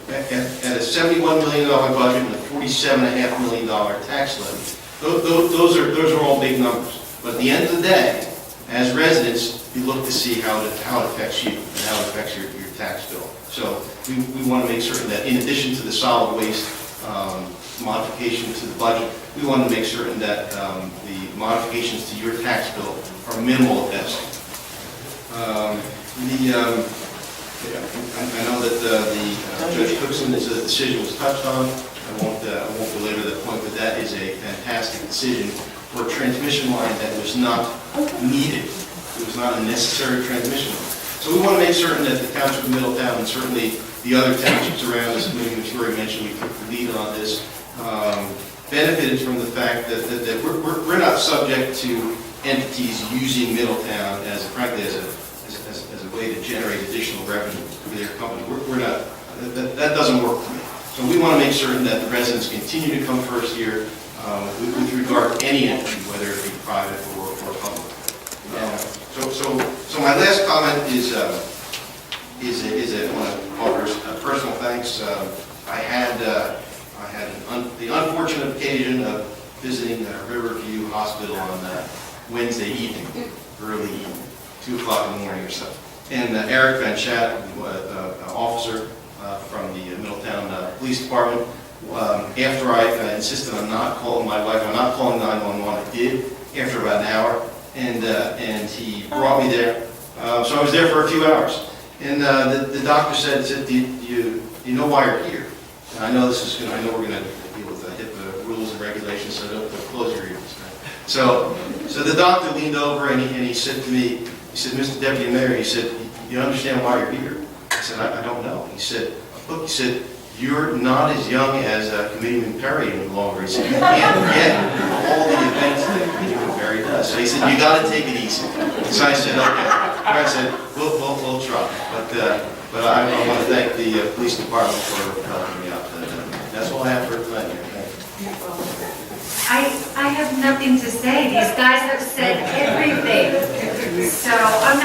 at a $71 million budget and a $47.5 million tax levy, those are all big numbers. But at the end of the day, as residents, you look to see how it affects you and how it affects your tax bill. So we want to make certain that in addition to the solid waste modification to the budget, we want to make certain that the modifications to your tax bill are minimal at best. I know that Judge Cookson's decision was touched on. I won't belabor the point, but that is a fantastic decision for a transmission line that was not needed. It was not a necessary transmission line. So we want to make certain that the Township of Middletown and certainly the other townships around us, which Gerry mentioned, we took the lead on this, benefited from the fact that we're not subject to entities using Middletown as a way to generate additional revenue for their company. We're not, that doesn't work for me. So we want to make certain that the residents continue to come first here with regard to any entity, whether it be private or public. So my last comment is I want to offer a personal thanks. I had the unfortunate occasion of visiting Riverview Hospital on Wednesday evening, early evening, 2 o'clock in the morning or so. And Eric Van Chat, officer, from the Middletown Police Department. After I insisted on not calling my wife, I'm not calling 911, I did after about an hour, and he brought me there. So I was there for a few hours. And the doctor said, do you know why you're here? And I know this is, I know we're going to deal with the HIPAA rules and regulations, so don't close your ears. Right? So the doctor leaned over and he said to me, he said, Mr. Deputy Mayor, he said, you understand why you're here? I said, I don't know. He said, look, he said, you're not as young as Committeeman Perry any longer. He said, you can't get all the events that Committeeman Perry does. So he said, you got to take it easy. So I said, okay. I said, we'll try. But I want to thank the police department for helping me out. That's all I have for tonight. I have nothing to say. These guys have said everything. So I'm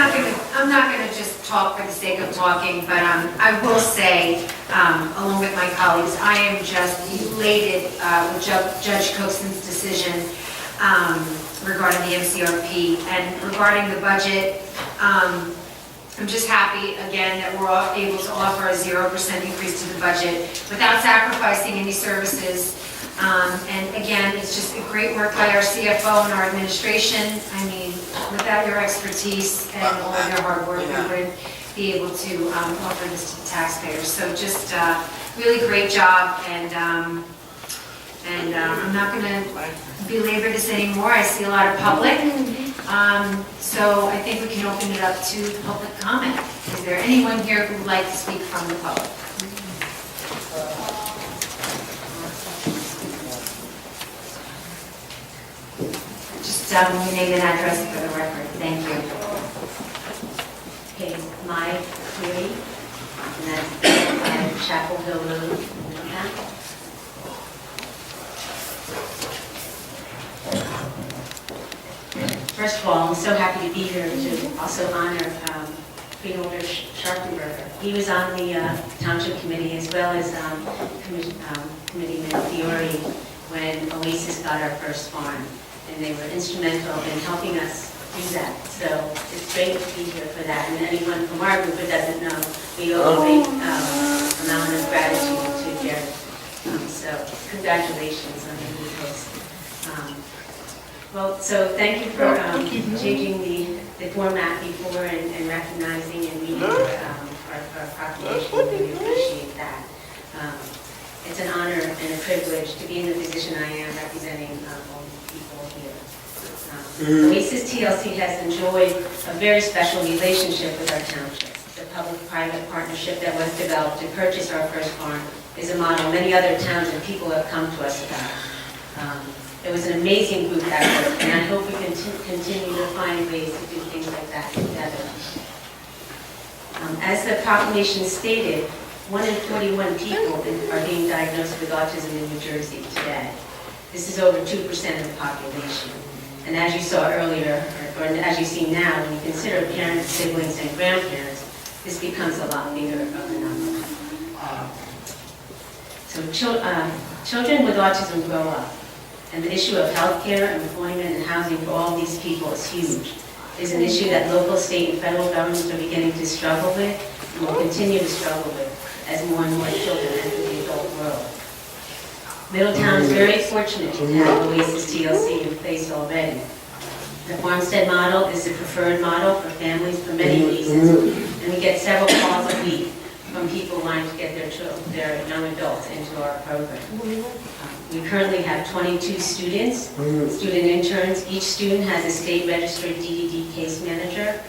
not gonna just talk for the sake of talking, but I will say, along with my colleagues, I am just elated with Judge Coaxon's decision regarding the MCRP and regarding the budget. I'm just happy, again, that we're all able to offer a 0% increase to the budget without sacrificing any services. And again, it's just a great work by our CFO and our administration. I mean, without your expertise and all of your hard work, we wouldn't be able to offer this to the taxpayers. So just really great job, and I'm not going to belabor this anymore. I see a lot of public. So I think we can open it up to public comment. Is there anyone here who would like to speak from the public? Just your name and address for the record. Thank you. Okay, my query, and that's Chapel Hill Road. First of all, I'm so happy to be here to also honor Freeholder Scharfenberger. He was on the Township Committee as well as Committeeman Fiore when Oasis got our first farm. And they were instrumental in helping us do that. So it's great to be here for that. And anyone from our group that doesn't know, we owe a great amount of gratitude to Gerry. So congratulations on being the host. Well, so thank you for changing the format before and recognizing and reading our proclamation. We really appreciate that. It's an honor and a privilege to be in the position I am representing all the people here. Oasis TLC has enjoyed a very special relationship with our township. The public-private partnership that was developed to purchase our first farm is a model many other towns and people have come to us about. It was an amazing group effort, and I hope we can continue to find ways to do things like that together. As the proclamation stated, 1 in 41 people are being diagnosed with autism in New Jersey today. This is over 2% of the population. And as you saw earlier, or as you see now, when you consider parents, siblings, and grandparents, this becomes a lot bigger of a number. So children with autism grow up. And the issue of healthcare, employment, and housing for all these people is huge. It's an issue that local, state, and federal governments are beginning to struggle with and will continue to struggle with as more and more children enter the adult world. Middletown is very fortunate to have Oasis TLC in place already. The farmstead model is the preferred model for families for many reasons, and we get several calls a week from people wanting to get their young adults into our program. We currently have 22 students, student interns. Each student has a state-registered DDD case manager.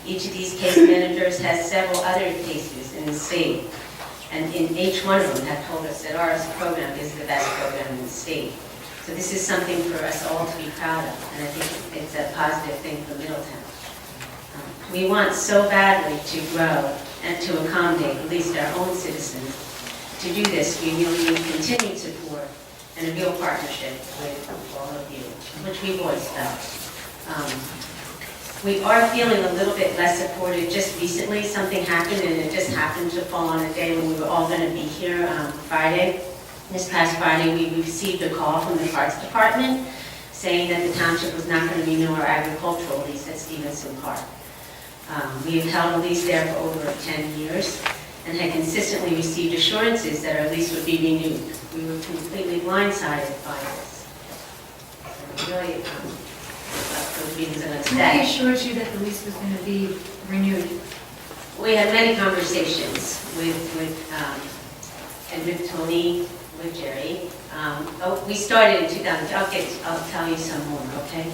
Each of these case managers has several other cases in the state. And in each one of them have told us that our program is the best program in the state. So this is something for us all to be proud of, and I think it's a positive thing for Middletown. We want so badly to grow and to accommodate at least our own citizens. To do this, we really need continued support and a real partnership with all of you, which we've always felt. We are feeling a little bit less supported. Just recently, something happened, and it just happened to fall on a day when we were all going to be here Friday. This past Friday, we received a call from the Parks Department saying that the township was not going to renew our agricultural lease at Stevenson Park. We have held a lease there for over 10 years, and had consistently received assurances that our lease would be renewed. We were completely blindsided by this. So really, for the reasons I'm going to Nobody say. assured you that the lease was going to be renewed. We had many conversations with Tony, with Gerry. We started in 2000, I'll tell you some more, okay?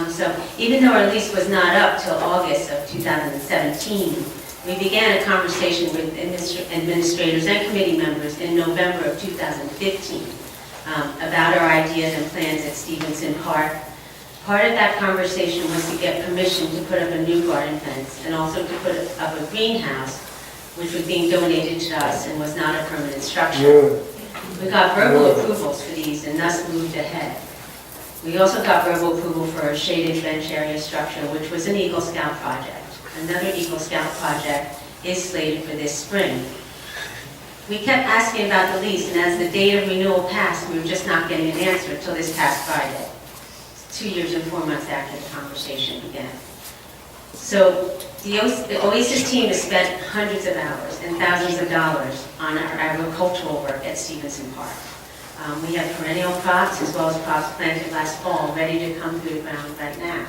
So even though our lease was not up till August of 2017, we began a conversation with administrators and committee members in November of 2015 about our ideas and plans at Stevenson Park. Part of that conversation was to get permission to put up a new garden fence and also to put up a greenhouse, which was being donated to us and was not a permanent structure. We got verbal approvals for these and thus moved ahead. We also got verbal approval for a shaded bench area structure, which was an Eagle Scout project. Another Eagle Scout project is slated for this spring. We kept asking about the lease, and as the date of renewal passed, we were just not getting an answer until this past Friday, 2 years and 4 months after the conversation began. So the OASIS team has spent hundreds of hours and thousands of dollars on our agricultural work at Stevenson Park. We have perennial crops as well as crops planted last fall ready to come through the ground right now.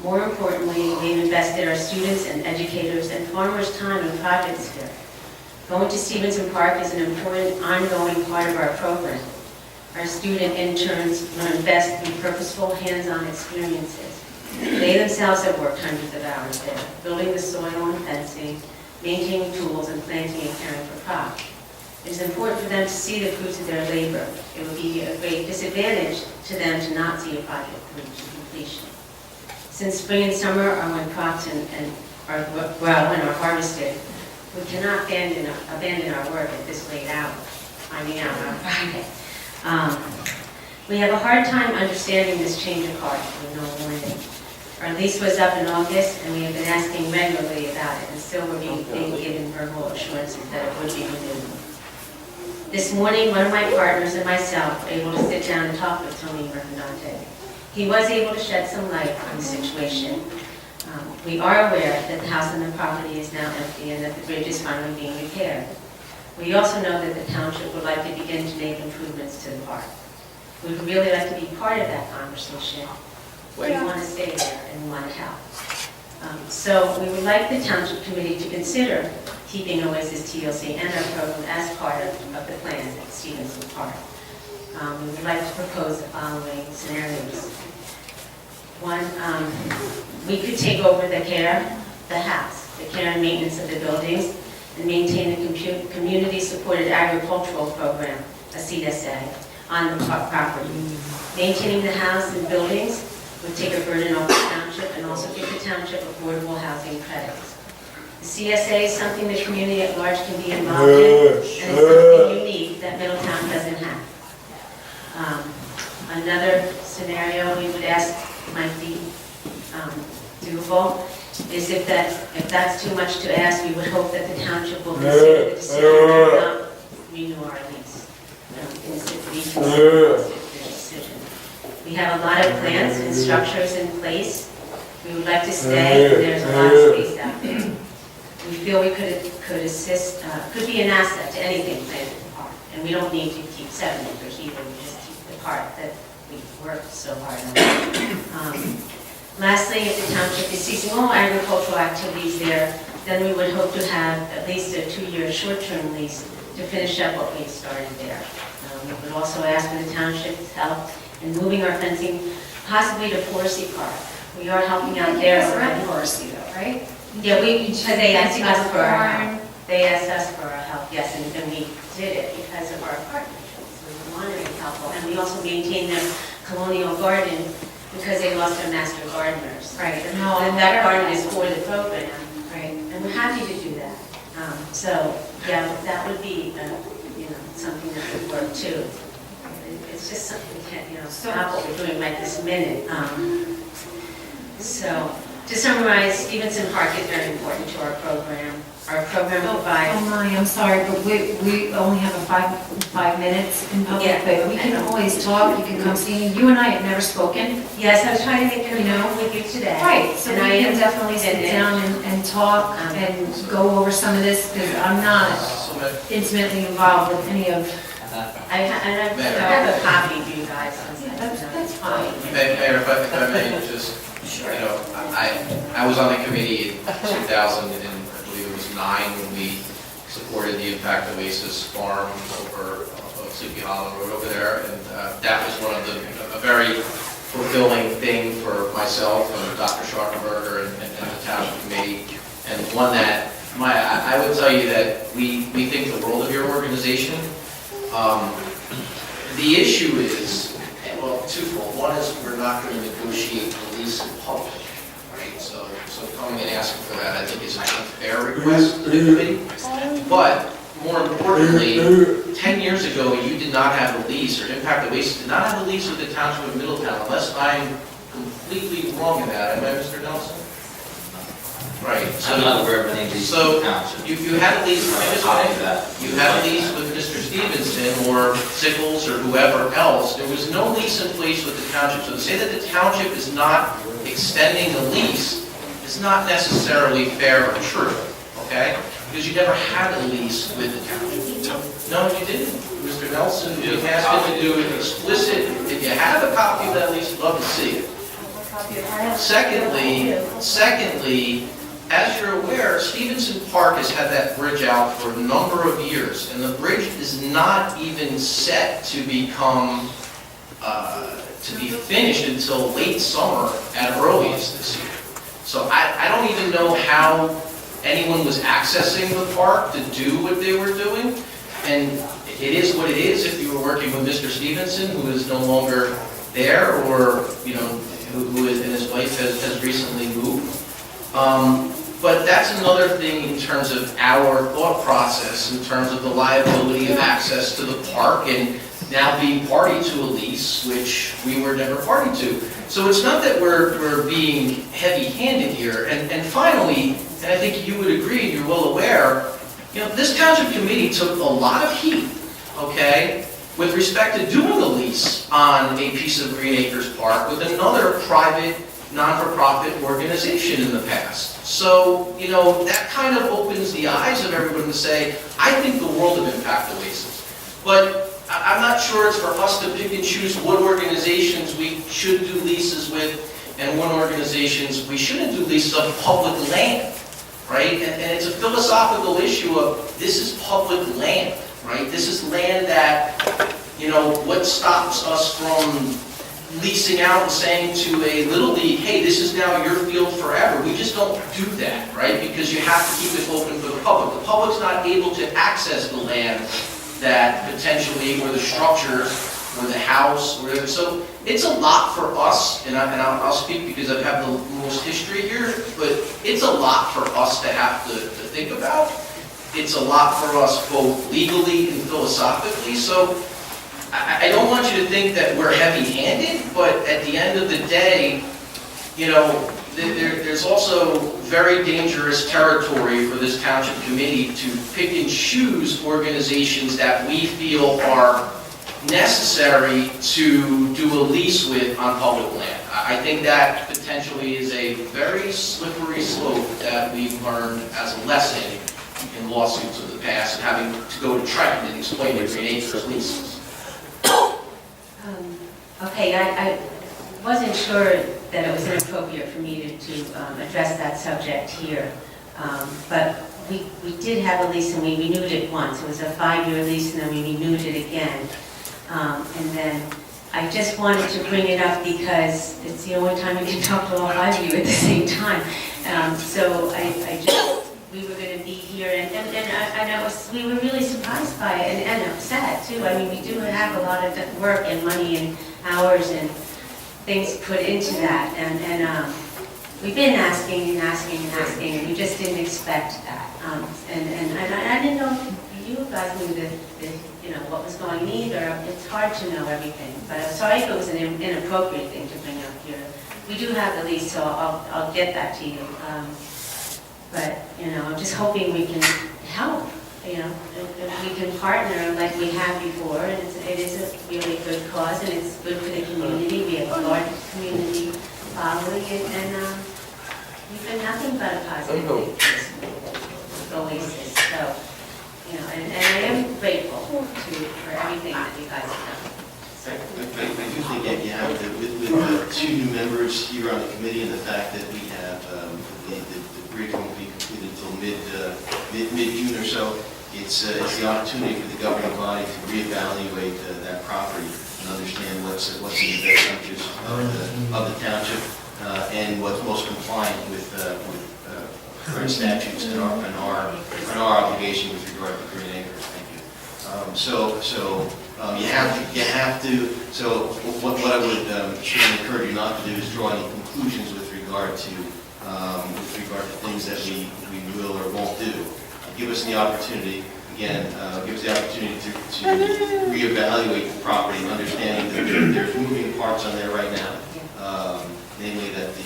More importantly, we've invested our students and educators and farmers' time in projects here. Going to Stevenson Park is an important ongoing part of our program. Our student interns learn best through purposeful, hands-on experiences. They themselves have worked hundreds of hours there, building the soil and fencing, maintaining tools, and planting and caring for crops. It is important for them to see the fruits of their labor. It would be a great disadvantage to them to not see a project through to completion. Since spring and summer are when crops when are harvested, we cannot abandon our work at this late hour, finding out on Friday. We have a hard time understanding this change of heart with no warning. Our lease was up in August, and we have been asking regularly about it, and still we're being given verbal assurances that it would be renewed. This morning, one of my partners and myself were able to sit down and talk with Tony Mercadante. He was able to shed some light on the situation. We are aware that the house and the property is now empty and that the bridge is finally being repaired. We also know that the township would like to begin to make improvements to the park. We would really like to be part of that conversation. We want to stay there and we want to help. So we would like the Township Committee to consider keeping OASIS TLC and our program as part of the plan at Stevenson Park. We would like to propose the following scenarios. One, we could take over the care and maintenance of the buildings, and maintain a community-supported agricultural program, a CSA, on the property. Maintaining the house and buildings would take a burden off the township and also give the township affordable housing credits. The CSA is something the community at large can be involved in, and it's something unique that Middletown doesn't have. Another scenario we would ask might be doable is if that's too much to ask, we would hope that the township will consider the decision to not renew our lease. We have a lot of plans and structures in place. We would like to stay, and there's a lot of space out there. We feel we could assist, could be an asset to anything planned at the park, and we don't need to keep 7 acres either. We just keep the part that we worked so hard on. Lastly, if the township is ceasing all agricultural activities there, then we would hope to have at least a 2-year short-term lease to finish up what we started there. We would also ask for the township's help in moving our fencing possibly to Forsey Park. We are helping out there. It's around Forsey though, right? Yeah, they asked us for our help. They asked us for our help, yes, and we did it because of our partnerships. We wanted to be helpful, and we also maintained their colonial garden because they lost their master gardeners. Right. And that garden is for the program, Right. and we're happy to do that. So, yeah, that would be, something that would work too. It's just something we can't, stop what we're doing right this minute. So, To summarize, Stevenson Park is very important to our program. Our program Oh provides, my, I'm sorry, but we only have a five minutes in public, Yeah, but we can always talk, you can come see me. You and I have never spoken. yes, I was trying to make You know? connection with you today. Right, so we And I can am- definitely sit and- down and talk and go over some of this, because I'm not intimately involved with any of, I have a copy of you guys. yeah, that's fine. Mayor, if I may, just, you know, I was on the committee in 2000, and I believe it was 9 when we supported the Impact Oasis farm over Sleepy Hollow Road over there, and that was one of a very fulfilling thing for myself and Dr. Scharfenberger and the Township Committee, and one that I would tell you that we think the world of your organization. The issue is, well, twofold. One is we're not going to negotiate the lease in public, right? So coming and asking for that, I think, is an unfair request to the committee. But more importantly, 10 years ago, you did not have a lease, or Impact Oasis did not have a lease with the Township of Middletown, unless I'm completely wrong in that. Am I, Mr. Nelson? Right. I'm not aware of any of these So townships. you had a lease, Copy that. you had a lease with Mr. Stevenson or Sickles or whoever else. There was no lease in place with the township. So to say that the township is not extending the lease is not necessarily fair or true, okay? Because you never had a lease with the township. No, you didn't. Mr. Nelson, you asked him to do it explicit. If you have a copy of that lease, I'd love to see it. Secondly, as you're aware, Stevenson Park has had that bridge out for a number of years, and the bridge is not even set to become, to be finished until late summer at earliest this year. So I don't even know how anyone was accessing the park to do what they were doing, and it is what it is if you were working with Mr. Stevenson, who is no longer there, or, you know, who is, and his wife has recently moved. But that's another thing in terms of our thought process, in terms of the liability of access to the park and now being party to a lease, which we were never party to. So it's not that we're being heavy-handed here. And finally, and I think you would agree, and you're well aware, you know, this Township Committee took a lot of heat, okay, with respect to doing a lease on a piece of Green Acres Park with another private, non-for-profit organization in the past. So, you know, that kind of opens the eyes of everyone to say, I think the world of Impact Oasis. But I'm not sure it's for us to pick and choose what organizations we should do leases with and what organizations we shouldn't do leases of public land, right? And it's a philosophical issue of this is public land, right? This is land that, you know, what stops us from leasing out and saying to a Little League, hey, this is now your field forever. We just don't do that, right? Because you have to keep it open for the public. The public's not able to access the land that potentially, or the structure, or the house, or whatever. So it's a lot for us, and I'll speak because I've had the most history here, but it's a lot for us to have to think about. It's a lot for us both legally and philosophically. So I don't want you to think that we're heavy-handed, but at the end of the day, you know, there's also very dangerous territory for this Township Committee to pick and choose organizations that we feel are necessary to do a lease with on public land. I think that potentially is a very slippery slope that we've learned as a lesson in lawsuits of the past, and having to go to Trenton and explain the Green Acres leases. Okay, I wasn't sure that it was inappropriate for me to address that subject here, but we did have a lease and we renewed it once. It was a 5-year lease and then we renewed it again. And then I just wanted to bring it up because it's the only time we can talk to all 5 of you at the same time. So I just, we were going to be here, and we were really surprised by it and upset too. I mean, we do have a lot of work and money and hours and things put into that, and we've been asking and asking and asking, and we just didn't expect that. And I didn't know if you guys knew you know, what was going on either. It's hard to know everything, but I'm sorry if it was an inappropriate thing to bring up here. We do have the lease, so I'll get that to you. But, you know, I'm just hoping we can help, you know, if we can partner like we have before, and it is a really good cause, and it's good for the community. We have a large community following it, and we've been nothing but a positive thing with the leases. So, you know, and I am grateful for everything that you guys have done. I do think that you have to, with two new members here on the committee, and the fact that we have the bridge won't be completed until mid-June or so, it's the opportunity for the governing body to reevaluate that property and understand what's in the best interest of the township and what's most compliant with current statutes and our obligation with regard to green acres. Thank you. You have to. So what I would encourage you not to do is draw any conclusions with regard to things that we will or won't do. Give us the opportunity, again, to reevaluate the property, understanding that there's moving parts on there right now, namely that the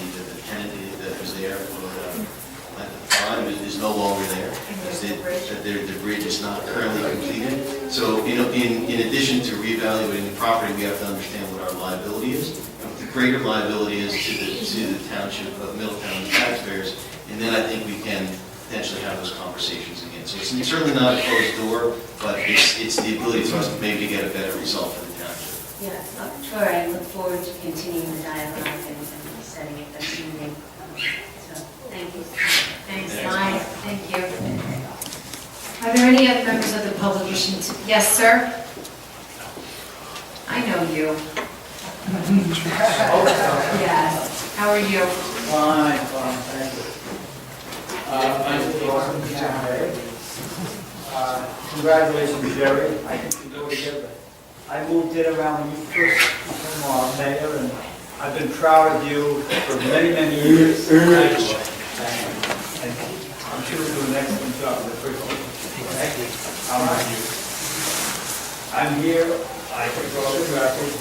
tenant that was there at the time is no longer there, that the bridge is not currently completed. So, you know, in addition to reevaluating the property, we have to understand what our liability is. The greater liability is to the township of Middletown taxpayers, and then I think we can potentially have those conversations again. So it's certainly not a closed door, but it's the ability for us to maybe get a better result for the township. Yes, I'm sure. I look forward to continuing the dialogue and setting it this evening. So, thank you. Thanks, Mike. Thank you. Are there any other members of the public wishing to? Yes, sir? I know you. Yes. How are you? Fine, thank you. I'm Austin Chapter. Congratulations, Gerry. I think we go together. I moved in around when you first became mayor, and I've been proud of you for many, many years. Thank you. And I'm sure you'll do an excellent job with the curriculum. Thank you. How are you? I'm here, I can go to the record.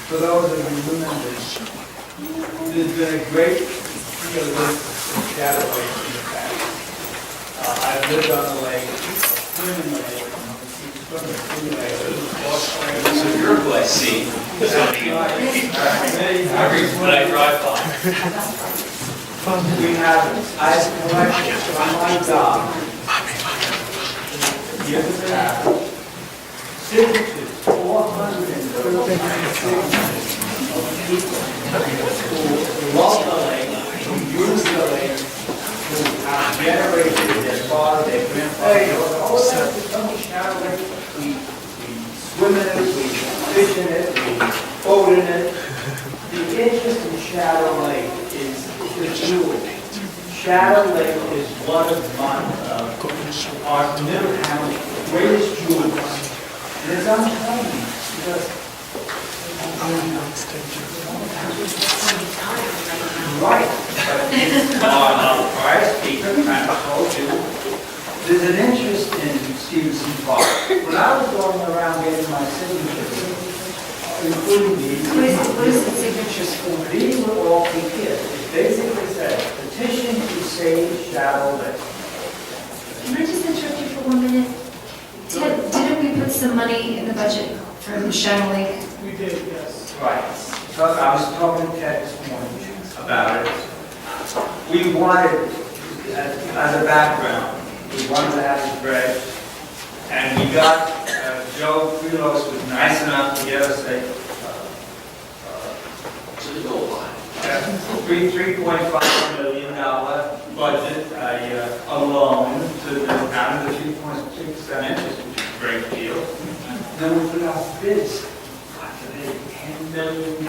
For those of you who remember, there's been a great deal of shadow lake in the past. I've lived on the lake, swim in the lake, swim in the lake. So your place, see, when I drive by. I've collected from my job, years and a half, signatures, 430 signatures of people who love the lake, who use the lake, who have generated their father, their grandfather. All of that is so shallow lake. We swim in it, we fish in it, we boat in it. The interest in Shadow Lake is jewel. Shadow Lake is one of our Middletown's greatest jewels. And it's uncommon because right. Our prior speaker kind of told you there's an interest in Stevenson Park. When I was going around getting my signatures, including these, What is the signatures for? these were all kids. It basically said, petition to save Shadow Lake. Can I just interrupt you for 1 minute? Ted, didn't we put some money in the budget for the Shadow Lake? We did, yes. Right. So I was talking to Ted this morning about it. We wanted, as a background, we wanted to have the bridge, and we got, Joe Freelos was nice enough to get us a $3.5 million budget, a loan to the town of the 3.6% interest, which is a great deal. Then we put out bids. $10 million.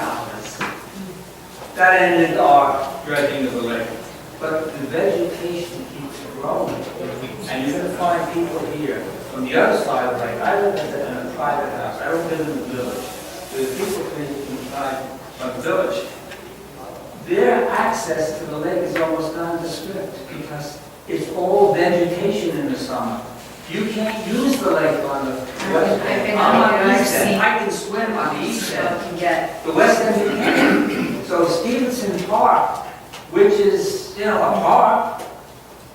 That ended our dredging of the lake. But the vegetation keeps growing. And you're going to find people here from the other side of the lake. I live in a private house. I don't live in the village. The people inside of the village, their access to the lake is almost nondescript because it's all vegetation in the summer. You can't use the lake on the west I've end. been I'm on on the the east end. sea. I can swim on the east So end. can get, The west end you can't. So Stevenson Park, which is, a park,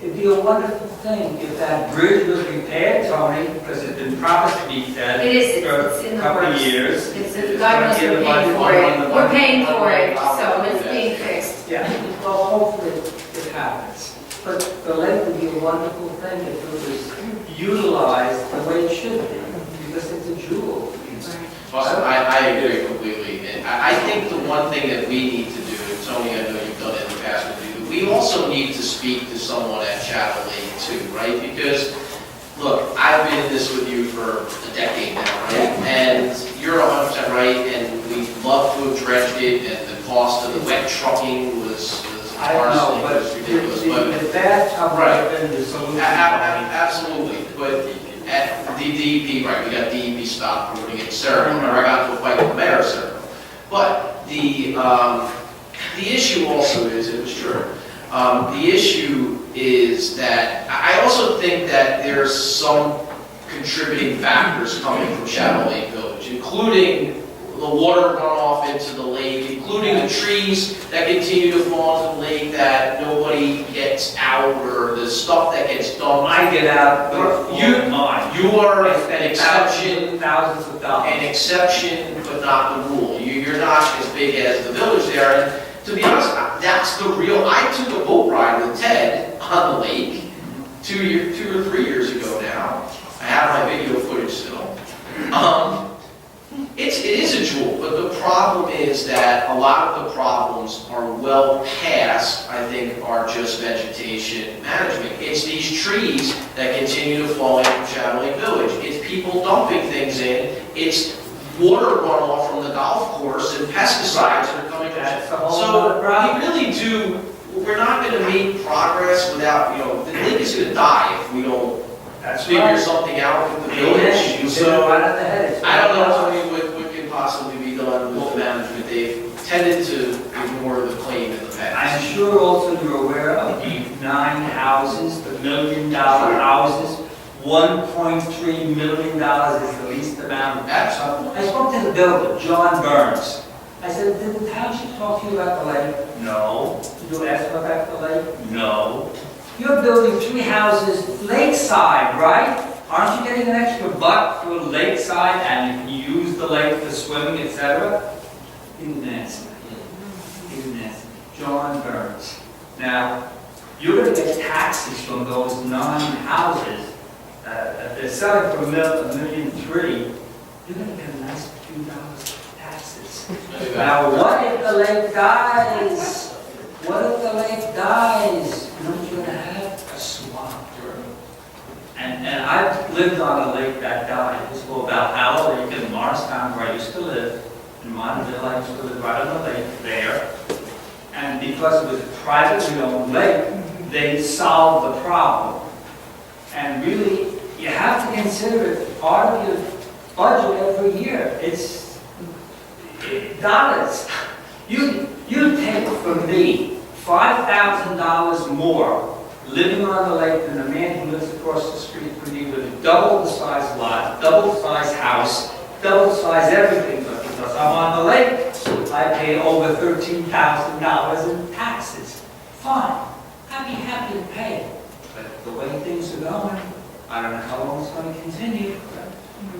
it'd be a wonderful thing if that bridge was repaired, Tony, because it's been promised to be fed. it is, For it's in a the couple of works. years. It's, God knows we're paying for it. We're paying for it, so it's being fixed. Yeah, well, hopefully it happens. But the lake would be a wonderful thing if it was utilized the way it should be, because it's a jewel. Well, I agree completely. And I think the one thing that we need to do, and Tony, I know you've done it in the past with you, we also need to speak to someone at Chapel Lake too, right? Because, look, I've been in this with you for a decade now, right? And you're 100% right, and we'd love to have dredged it, and the cost of the wet trucking was I don't know, but was ridiculous, but the bathtub would have been the solution. Absolutely, but at the DEP, right, we got DEP stopped from putting it in ceremony, or I got into a fight with the mayor of ceremony. But the issue also is, it was true, the issue is that, I also think that there's some contributing factors coming from Shadow Lake Village, including the water runoff into the lake, including the trees that continue to fall into the lake that nobody gets out, or the stuff that gets dumped. I get out, You are an exception, thousands of dollars. an exception, but not the rule. You're not as big as the village there, and to be honest, that's the real, I took a boat ride with Ted on the lake 2 or 3 years ago now. I have my video footage still. It is a jewel, but the problem is that a lot of the problems are well past, I think, are just vegetation management. It's these trees that continue to fall in from Shadow Lake Village. It's people dumping things in. It's water runoff from the golf course and pesticides that are coming from. That's the whole So other problem. we really do, we're not going to make progress without, the lake is going to die if we don't That's figure right. something out with the You village. hit it So right on the head. I don't know, Tony, what can possibly be done with the management. They've tended to ignore the claim in the I'm past. sure also you're aware of the 9 houses, the $1 million houses. $1.3 million is the least amount. Absolutely. I spoke to the builder, John Burns. I said, did the township talk to you about the lake? No. Did you ask him about the lake? No. You're building 3 houses lakeside, right? Aren't you getting an extra buck for lakeside and you can use the lake for swimming, etc.? He didn't answer me. He didn't answer me. John Burns. Now, you're going to get taxes from those 9 houses. If they're selling for $1.3 million, you're going to get a nice few dollars of taxes. Now, what if the lake dies? What if the lake dies? You know what you're going to have? A swamp. And I've lived on a lake that died. It's called Valhalla Lake in Morristown, where I used to live. In Montville, I used to live right on the lake there. And because it was a privately owned lake, they solved the problem. And really, you have to consider it part of your budget every year. It's dollars. You take from me $5,000 more living on the lake than the man who lives across the street from me with double the size lot, double the size house, double the size everything. But because I'm on the lake, I pay over $13,000 in taxes. Fine. I'd be happy to pay. But the way things are going, I don't know how long it's going to continue.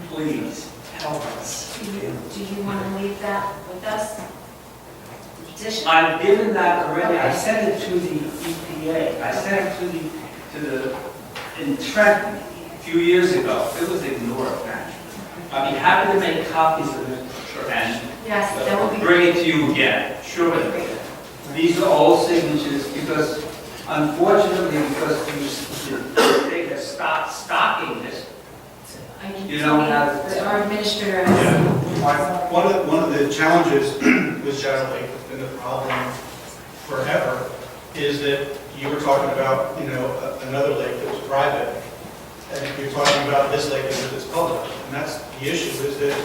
Please, help us. do you want to leave that with us? The petition? I've given that already. I sent it to the EPA. I sent it in Trenton a few years ago. It was ignored, naturally. I'd be happy to make copies of it and Yes, that would be bring it to you again. Sure. great. These are all signatures because, unfortunately, because they have stopped stocking this. I can You don't have- that our administrator has. One of the challenges with Shadow Lake, that's been the problem forever, is that you were talking about, another lake that was private, and you're talking about this lake as if it's public. And that's the issue, is that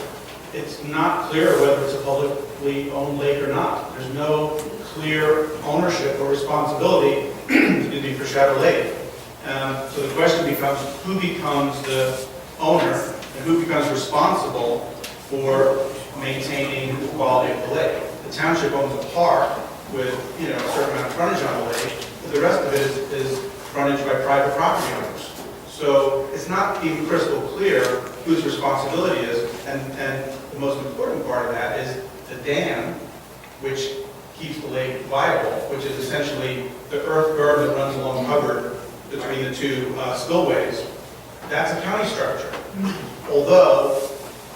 it's not clear whether it's a publicly owned lake or not. There's no clear ownership or responsibility, for Shadow Lake. So the question becomes, who becomes the owner and who becomes responsible for maintaining the quality of the lake? The township owns a park with, a certain amount of frontage on the lake, but the rest of it is frontage by private property owners. So it's not even crystal clear whose responsibility is, and the most important part of that is the dam, which keeps the lake viable, which is essentially the earth berm that runs along Hubbard between the two spillways. That's a county structure. Although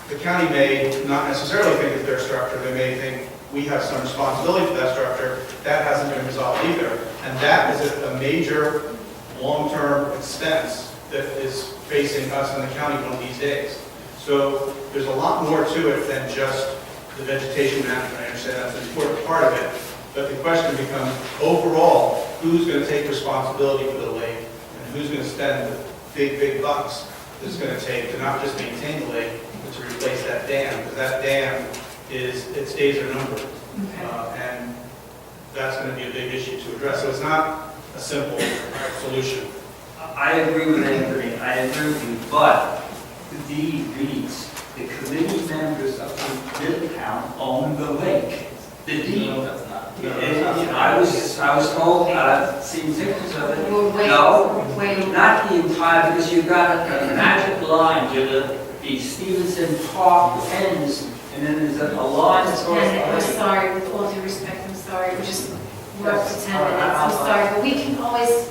the county may not necessarily think it's their structure, they may think we have some responsibility for that structure. That hasn't been resolved either. And that is a major long-term expense that is facing us in the county one of these days. So there's a lot more to it than just the vegetation management. I understand that's an important part of it. But the question becomes, overall, who's going to take responsibility for the lake and who's going to spend the big bucks that it's going to take to not just maintain the lake, but to replace that dam, because that dam its days are numbered. And that's going to be a big issue to address. So it's not a simple solution. I agree with Anthony, I agree with you, but the deed reads, the committee members of Middletown own the lake. The deed. No, that's not. I was told, I've seen pictures of it. Well, wait, No, wait. not the entire, because you've got a magic line to the Stevenson Park ends, and then there's a line that's going. And we're sorry, with all due respect, I'm sorry, we just worked for 10 minutes, I'm sorry, but we can always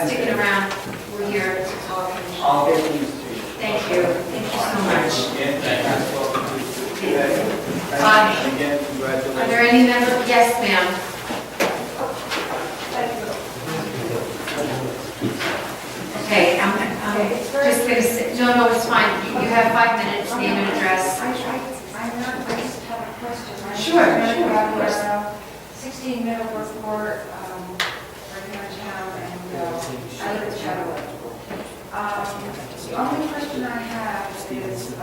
stick it around, we're here to talk. I'll get these to you. Thank you so much. Again, thank you. Again, Are congratulations. there any members? Yes, ma'am. Okay, I'm just going to say, no, it's fine. You have 5 minutes, name and address. I just have a question. Sure, sure. About 16 Middlebrook Court, right here in town, and I live in Chataway. The only question I have is,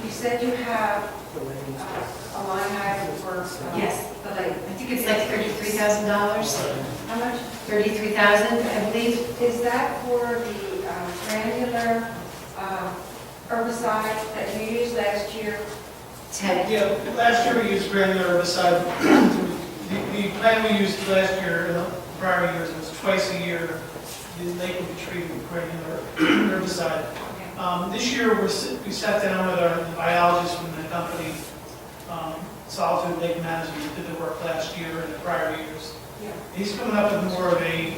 you said you have a line item for Yes. the lake. I think it's like $33,000. How much? 33,000, I believe. Is that for the granular herbicide that you used last year? Ted. Yeah, last year we used granular herbicide. The plan we used last year, in the prior years, was twice a year, the lake would be treated with granular herbicide. This year, we sat down with our biologist from the company, Solitude Lake Management, who did the work last year and the prior years. Yeah. He's coming up with more of a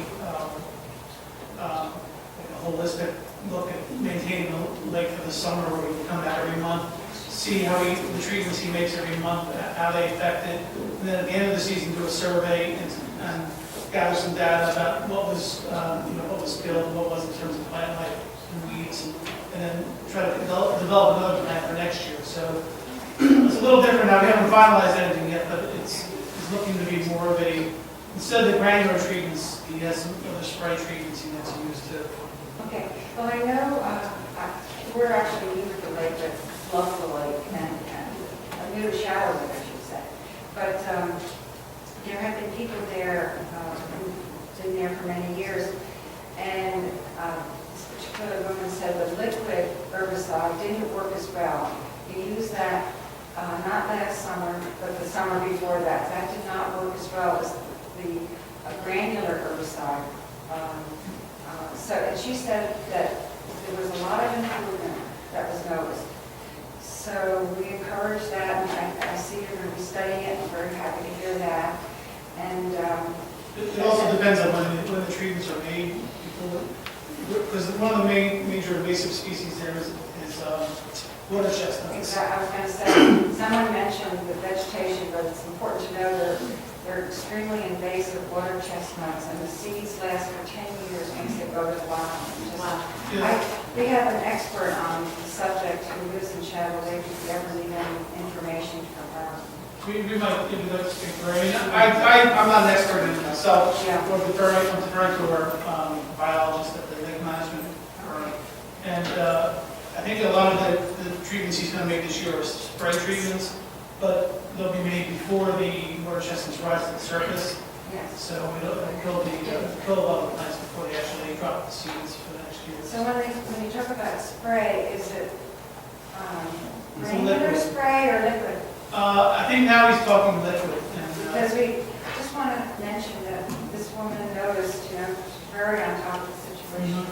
holistic look at maintaining the lake for the summer, where we can come back every month, see how the treatments he makes every month, how they affect it, and then at the end of the season do a survey and gather some data about what was killed and what was in terms of plant life and weeds, and then try to develop another plan for next year. So it's a little different now. We haven't finalized anything yet, but it's looking to be more of a, instead of the granular treatments, he has some other spray treatments he wants to use too. Okay, well, I know, we're actually new to the lake, but love the lake, and I'm new to Shower Lake, I should say. But there have been people there who've been there for many years, and this particular woman said the liquid herbicide didn't work as well. You used that not last summer, but the summer before that. That did not work as well as the granular herbicide. And she said that there was a lot of improvement that was noticed. So we encourage that, and I see you're going to be studying it, I'm very happy to hear that. And It also depends on when the treatments are made, because one of the major invasive species there is water chestnuts. I was going to say, someone mentioned the vegetation, but it's important to know they're extremely invasive water chestnuts, and the seeds last for 10 years once they go to the ground. Wow. We have an expert on the subject who lives in Shadow Lake, if you ever need any information from her. We might give you that speak for. I'm not an expert in it myself. Yeah. I'm deferring to our biologist at the lake management firm. And I think a lot of the treatments he's going to make this year are spray treatments, but they'll be made before the water chestnuts rise to the surface. Yes. So it'll kill a lot of plants before they actually drop the seeds for the next year. So when you talk about spray, is it It's granular liquid. spray or liquid? I think now he's talking liquid. And, Because we just want to mention that this woman noticed, she's very on top of the situation,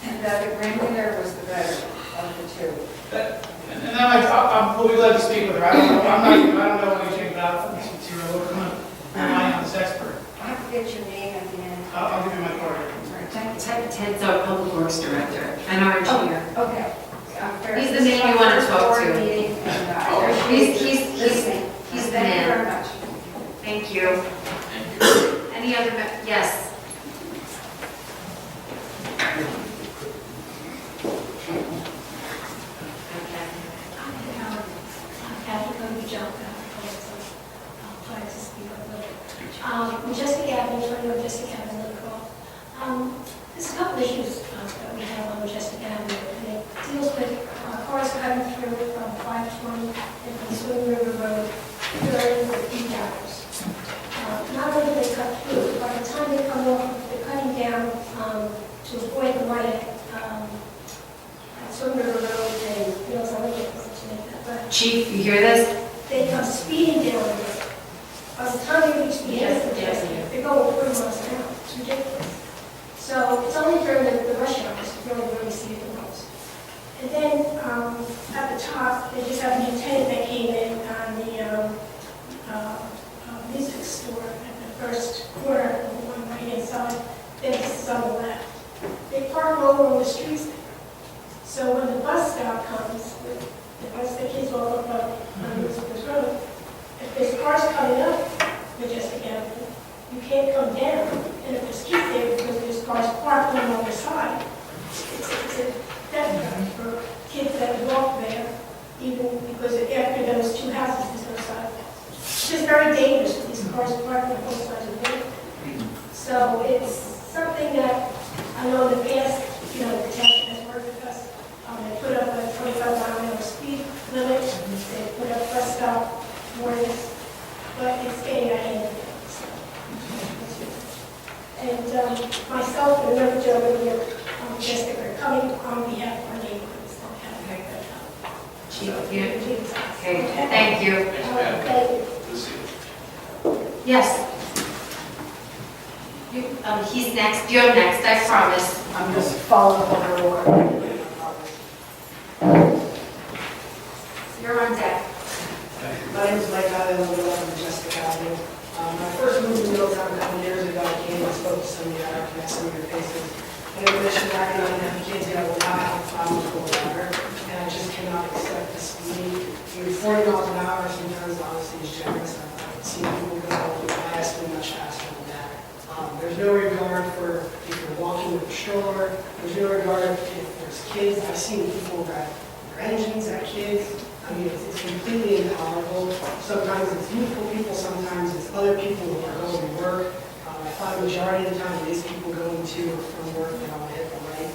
and that the granular was the better of the two. and now we'll be glad to speak with her. I don't know anything about this material. I'm relying on this expert. I have to get your name at the end. I'll give you my card. Ted's our Public Works Director and our engineer. Okay. He's the man you want to talk to. He's He's the Thank you man. very much. Thank you. Any other, yes? Majestic Avenue, 20 Majestic Avenue, there's a couple issues that we have on Majestic Avenue, and it deals with cars cutting through from 520 and from Swing River Road during the peak hours. Not only do they cut through, by the time they come off, they're cutting down to avoid the light at Swing River Road and Fields on to make that, but Chief, you hear this? they come speeding down there. By the time they reach the end of the day, they're going 40 miles an hour. It's ridiculous. So it's only during the rush hours you really see it the most. And then at the top, they just have a new tenant that came in on the music store at the first corner on the right-hand side. Then this is on the left. They park over on the streets there. So when the bus stop comes, the bus that kids walk up on Elizabeth Road, if there's cars coming up Majestic Avenue, you can't come down. And if there's kids there, because there's cars parked on the other side, it's a death trap for kids that walk there, even because after those two houses, there's no sidewalks. It's just very dangerous with these cars parked on both sides of the road. So it's something that I know in the past, the town has worked with us. They put up a 25-mile-an-hour speed limit. They put up bus stop warnings, but it's getting out of hand. And myself and another gentleman here, Majestic, are coming on behalf of our neighborhoods. Chief, you? Okay, thank you. Thank you. Good to see you. Yes. He's next, you're next, I promise. I'm just following up on her work. You're on deck. My name is Mike Hyde, I live on Majestic Avenue. When I first moved to Middletown a couple years ago, I came and spoke to some of you, I recognize some of your faces. And I mentioned back in 1990, kids that will not have problems with water, and I just cannot accept the speed. You're 40 miles an hour, sometimes honestly is generous. I've seen people go vastly much faster than that. There's no regard for if you're walking with a stroller, there's no regard if there's kids. I've seen people grab their engines at kids. I mean, it's completely intolerable. Sometimes it's youthful people, sometimes it's other people who are going to work. I find the majority of the time it is people going to or from work that all hit the right.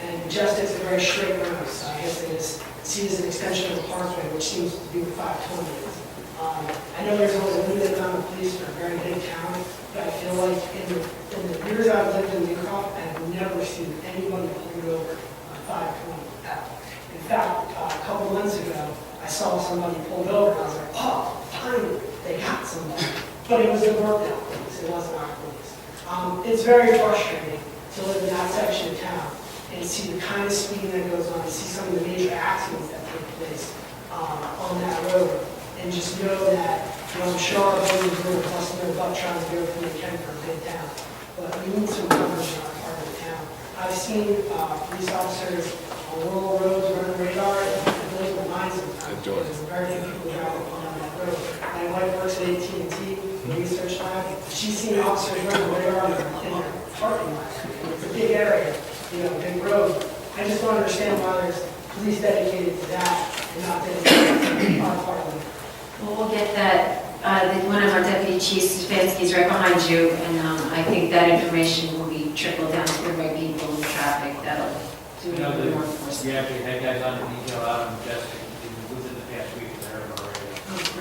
And Majestic's a very straight road, so I guess they just see it as an extension of the parkway, which seems to be what 520 is. I know there's only a limited amount of police for a very big town, but I feel like in the years I've lived in Newcroft, I've never seen anybody pulled over on 520 ever. In fact, a couple months ago, I saw somebody pulled over, and I was like, oh, finally, they got somebody. But it was the workout police, it wasn't our police. It's very frustrating to live in that section of town and see the kind of speeding that goes on, and see some of the major accidents that take place on that road. And just know that, I'm sure our voters are busting their butt trying to do everything they can for a big town. But we need some coverage in our part of the town. I've seen police officers on rural roads running radar, and it blows my mind sometimes. There's very few people driving on that road. My wife works at AT&T, the research lab. She's seen officers running radar in their parking lot. It's a big area, big road. I just don't understand why there's police dedicated to that and not dedicated to our part of it. Well, we'll get that, one of our deputy chiefs, Stefanski, is right behind you, and I think that information will be trickled down to the right people in traffic. That'll do a little more enforcement. We actually had guys on the detail out on Majestic, within the past week, there already.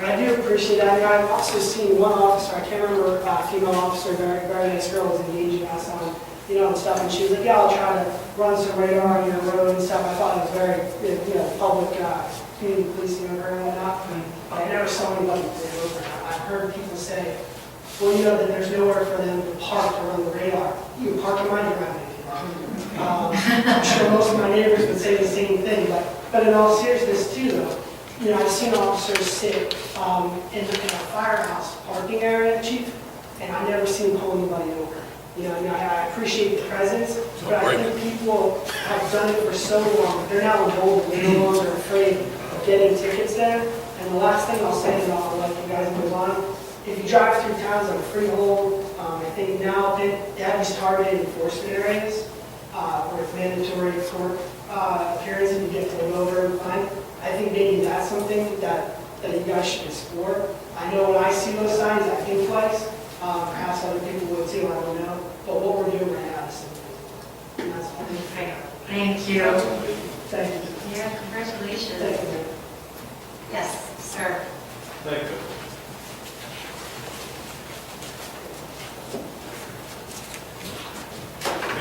I do appreciate that. I've also seen one officer, I can't remember, female officer, very, very nice girl, was engaging us on, and stuff, and she was like, yeah, I'll try to run some radar on your road and stuff. I thought it was very, public, community policing of her and whatnot. But I never saw anybody pull over. I've heard people say, well, that there's nowhere for them to park to run the radar. You can park in my driveway if you want. I'm sure most of my neighbors would say the same thing, but in all seriousness too, though, I've seen officers sit in a firehouse parking area, chief, and I've never seen pull anybody over. I appreciate the presence, but I think people have done it for so long, they're now emboldened, they're no longer afraid of getting tickets there. And the last thing I'll say, and I'll let you guys move on, if you drive through towns like Freehold, I think now they have these targeted enforcement areas where it's mandatory court appearances, you get pulled over and fined. I think maybe that's something that you guys should explore. I know when I see those signs, I think twice. Perhaps other people will too, I don't know. But what we're doing right now is simple. And that's all. Thank you. Thank you. Yeah, congratulations. Thank you. Yes, sir. Thank you.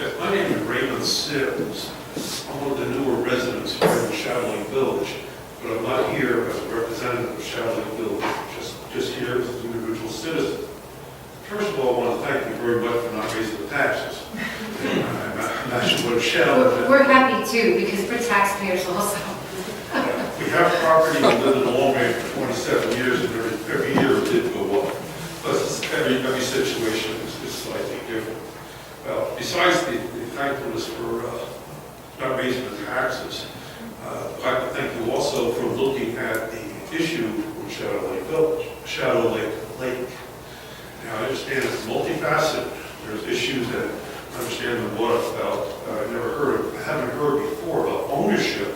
Yes, my name is Raymond Sims. I'm one of the newer residents here in Shadow Lake Village, but I'm not here as a representative of Shadow Lake Village, just here as an individual citizen. First of all, I want to thank you very much for not raising the taxes. I'm not sure what a shadow. We're happy too, because we're taxpayers also. We have property, we lived in Long Range for 27 years, and every year it did go up. Plus, every situation is slightly different. Well, besides the thankfulness for not raising the taxes, I'd like to thank you also for looking at the issue with Shadow Lake Village, Shadow Lake. Now, I understand it's multifaceted. There's issues that I understand the water about. I haven't heard before about ownership.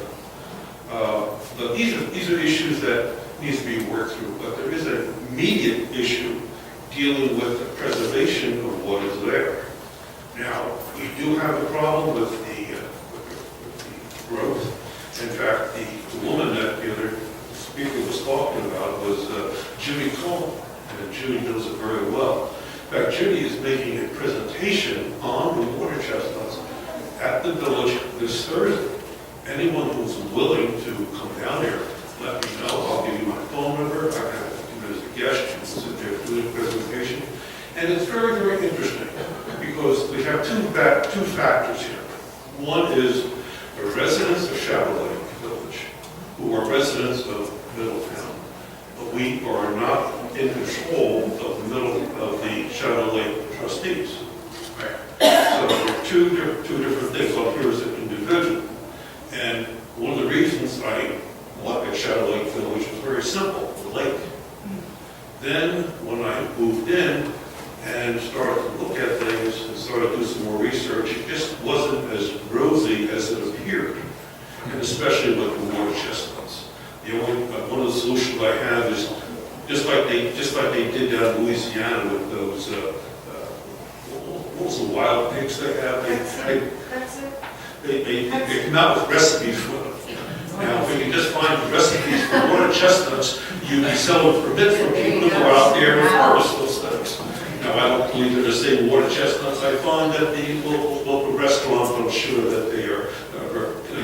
But these are issues that needs to be worked through. But there is an immediate issue dealing with the preservation of what is there. Now, we do have a problem with the growth. In fact, the woman that the other speaker was talking about was Judy Coleman, and Judy knows it very well. In fact, Judy is making a presentation on the water chestnuts at the village this Thursday. Anyone who's willing to come down here, let me know. I'll give you my phone number. I can have you as a guest. You can sit there doing a presentation. And it's very, very interesting because we have two factors here. One is the residents of Shadow Lake Village, who are residents of Middletown, but we are not in control of the Shadow Lake trustees. Right. So there are two different things. Up here is an individual. And one of the reasons I look at Shadow Lake Village was very simple, the lake. Then when I moved in and started to look at things and started to do some more research, it just wasn't as rosy as it appeared, and especially with the water chestnuts. One of the solutions I have is just like they did down in Louisiana with those what was the wild pigs they have? They come out with recipes for them. Now, if we can just find the recipes for water chestnuts, you'd be selling permit for people to go out there and harvest those things. Now, I don't believe they're the same water chestnuts. I find that the local restaurants, I'm sure that they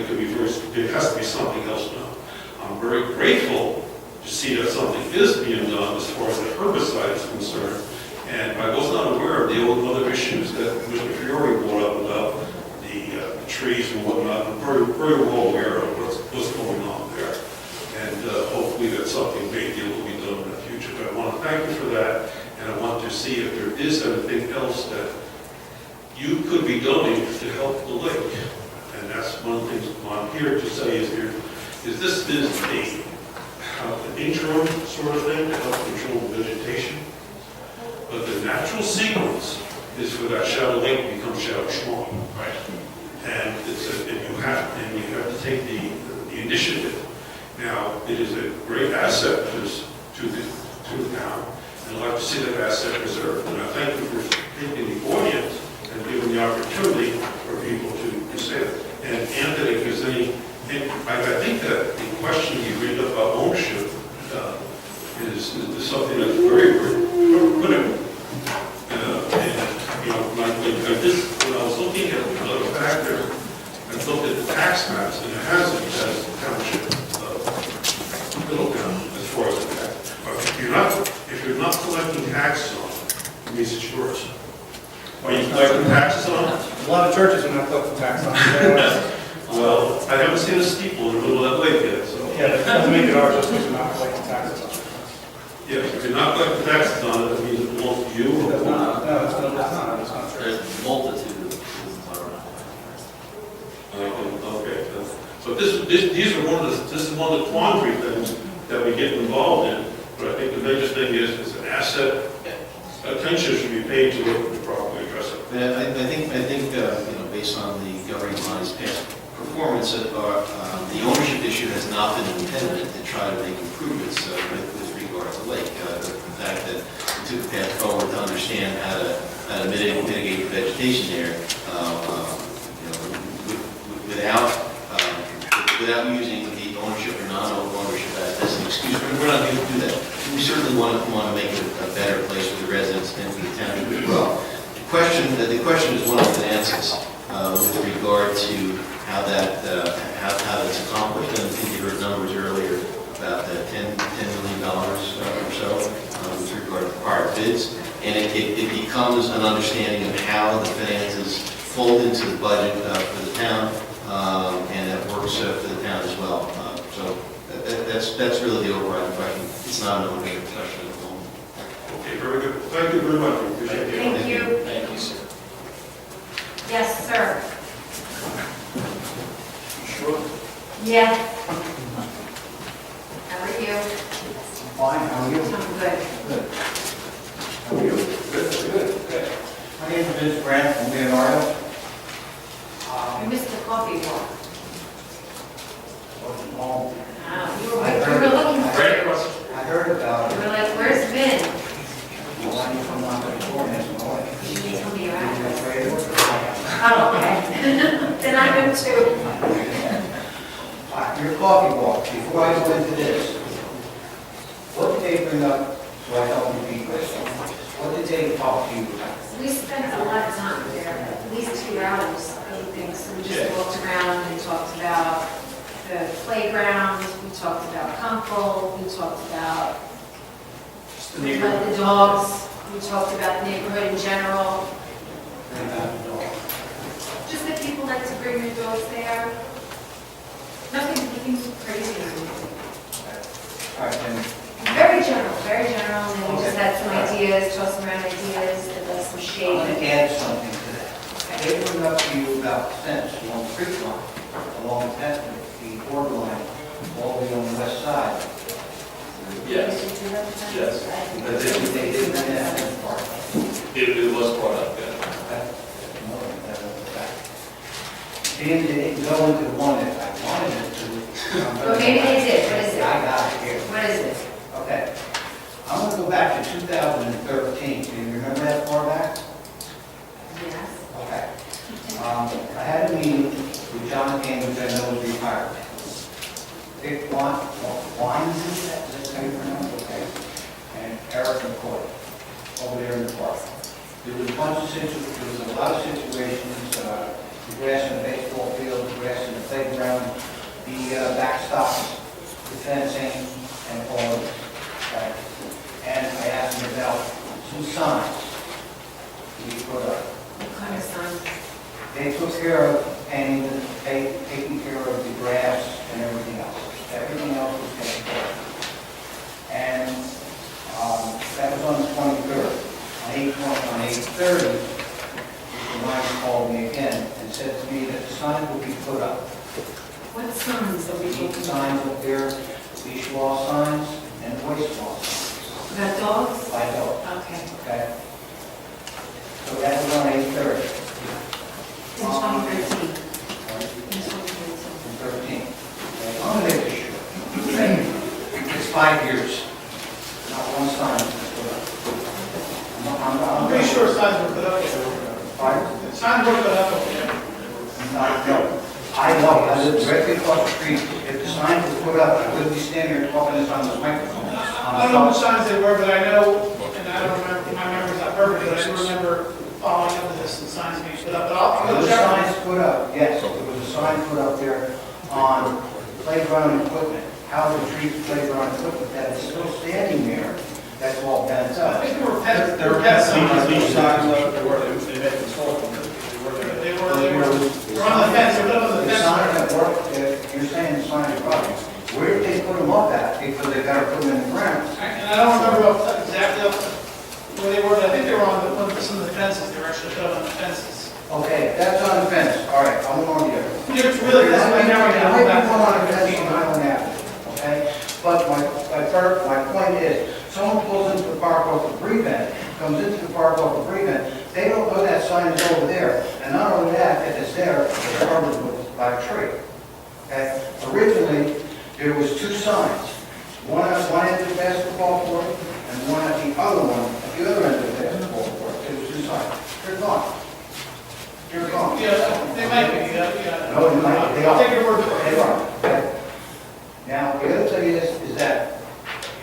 could be there has to be something else done. I'm very grateful to see that something is being done as far as the herbicide is concerned. And I was not aware of the other issues that Mr. Fiore brought up about the trees and whatnot. I'm very, very well aware of what's going on there. And hopefully that something may be able to be done in the future. But I want to thank you for that. And I want to see if there is anything else that you could be doing to help the lake. And that's one of the things I'm here to say is this is an interim sort of thing to help control the vegetation. But the natural sequence is for that Shadow Lake to become Shadow Swamp. Right. And you have to take the initiative. Now, it is a great asset to the town. And I'd like to see that asset preserved. And I thank you for taking the audience and giving the opportunity for people to say that. And Anthony, if there's any, I think that the question you read about ownership is is something that's very, very critical. And, you know, when I was looking at the factor, I looked at the tax maps, and it has it as the township, Middletown, as far as the tax. But if you're not collecting taxes on it, it means it's yours. Are you collecting taxes on it? A lot of churches are not collecting tax on it. Well, I haven't seen a steeple in the middle of that lake yet, so. Yeah, that doesn't make it ours just because we're not collecting taxes on it. Yeah, if you're not collecting taxes on it, that means it belongs to you. That's not, no, that's not true. There's a multitude of reasons around. Okay, so these are this is one of the quandary things that we get involved in, but I think the major thing is an asset, attention should be paid to it to properly address it. Yeah, I think, you know, based on the governing body's past performance, the ownership issue has not been an impediment to try to make improvements with regard to the lake. The fact that we took a path forward to understand how to mitigate the vegetation there, you know, without using the ownership or non-ownership as an excuse. We're not going to do that. We certainly want to make it a better place for the residents and for the township as well. The question is one of finances with regard to how that's accomplished. And I think you heard numbers earlier about $10 million or so with regard to prior bids. And it becomes an understanding of how the finances fold into the budget for the town, and that works for the town as well. So that's really the overriding question. It's not an ownership question at the moment. Okay, very good. Thank you very much. We appreciate it. Thank you. Thank you, sir. Yes, sir. Sure. Yeah. How are you? Fine, how are you? I'm good. Good. How are you? Good. My name is Vince Grant from Leonardo. You missed the coffee walk. Wasn't home. You were looking for Great it. question. I heard about You it. were like, where's Vin? When you come on the phone this morning. You need to tell me your address. Afraid of it? Oh, okay. Then I know too. Your coffee walk, before I go into this, what did they bring up, so I help you people? What did they talk to you about? We spent a lot of time there, at least 2 hours, I think. So we just walked around and talked about the playground, we talked about compost, we talked about the dogs, we talked about the neighborhood in general. Just that people like to bring their dogs there. Nothing crazy or anything. All right, then, Very general, and then we just had some ideas, tossed around ideas, and then some I shade. want to add something to that. They bring up to you about fence along the creek line, along the borderline, all the way on the west side. Yes, yes. Because they didn't have that fence part. It was brought up, yeah. Being they didn't go into the one that I wanted it to. Well, maybe they did. What is it? I got it here. What is it? Okay. I'm going to go back to 2013. Do you remember that far back? Yes. Okay. I had a meeting with John Kane, which I know is retired. Dick Wines, is that how you pronounce it? Okay. And Eric McCoy, over there in the park. There was a lot of situations, the grass in the baseball field, the grass in the playground, the backstops, the fencing, and all of this. Okay. And I asked him about some signs to be put up. What kind of sign? They took care of painting, taking care of the grass and everything else. Everything else was taken care of. And that was on the 23rd. On 8/30, Mr. Myers called me again and said to me that the sign would be put up. What signs are we The talking about? signs up there, leash law signs and voice law signs. About dogs? By dog, Okay. okay? So that was on 8/30. In 2013. Sorry. In 2013. 13. I'm going to make this short. It's 5 years. Not one sign is put up. I'm pretty sure signs were put up there. Pardon? Signs were put up over there. No. I know, I live directly across the street. If the sign was put up, I wouldn't be standing here talking this on this microphone. I don't know which signs they were, but I know, and I don't remember, my memory's not perfect, but I do remember following up with this and signs being put up, but I'll There was check. signs put up, yes, there was a sign put up there on playground equipment, how to treat playground equipment that is still standing there, that's all bent I up. think there were pets, There were pets these signs. signs up, they made them install them. They were on the fence, they were up on the The fence. sign that worked, you're saying the sign is problem. Where did they put them up at? Because they gotta put them in the ground. And I don't remember exactly where they were, but I think they were on some of the fences, they were actually put up on the fences. Okay, that's on the fence, all right, I'm on here. It's really, that's my memory now. I might be going on a fence on Island Avenue, okay? But my point is, someone pulls into the park off of Brevent, comes into the park off of Brevent, they don't know that sign is over there. And not only that, if it's there, it's covered by a tree. Okay? Originally, there was two signs. One at one end of the basketball court, and one at the other one, at the other end of the basketball court. There was two signs. They're gone. They're gone. Yeah, they might be, yeah. No, they might, they I'll are. take your word for it. They are, okay? Now, the other thing is that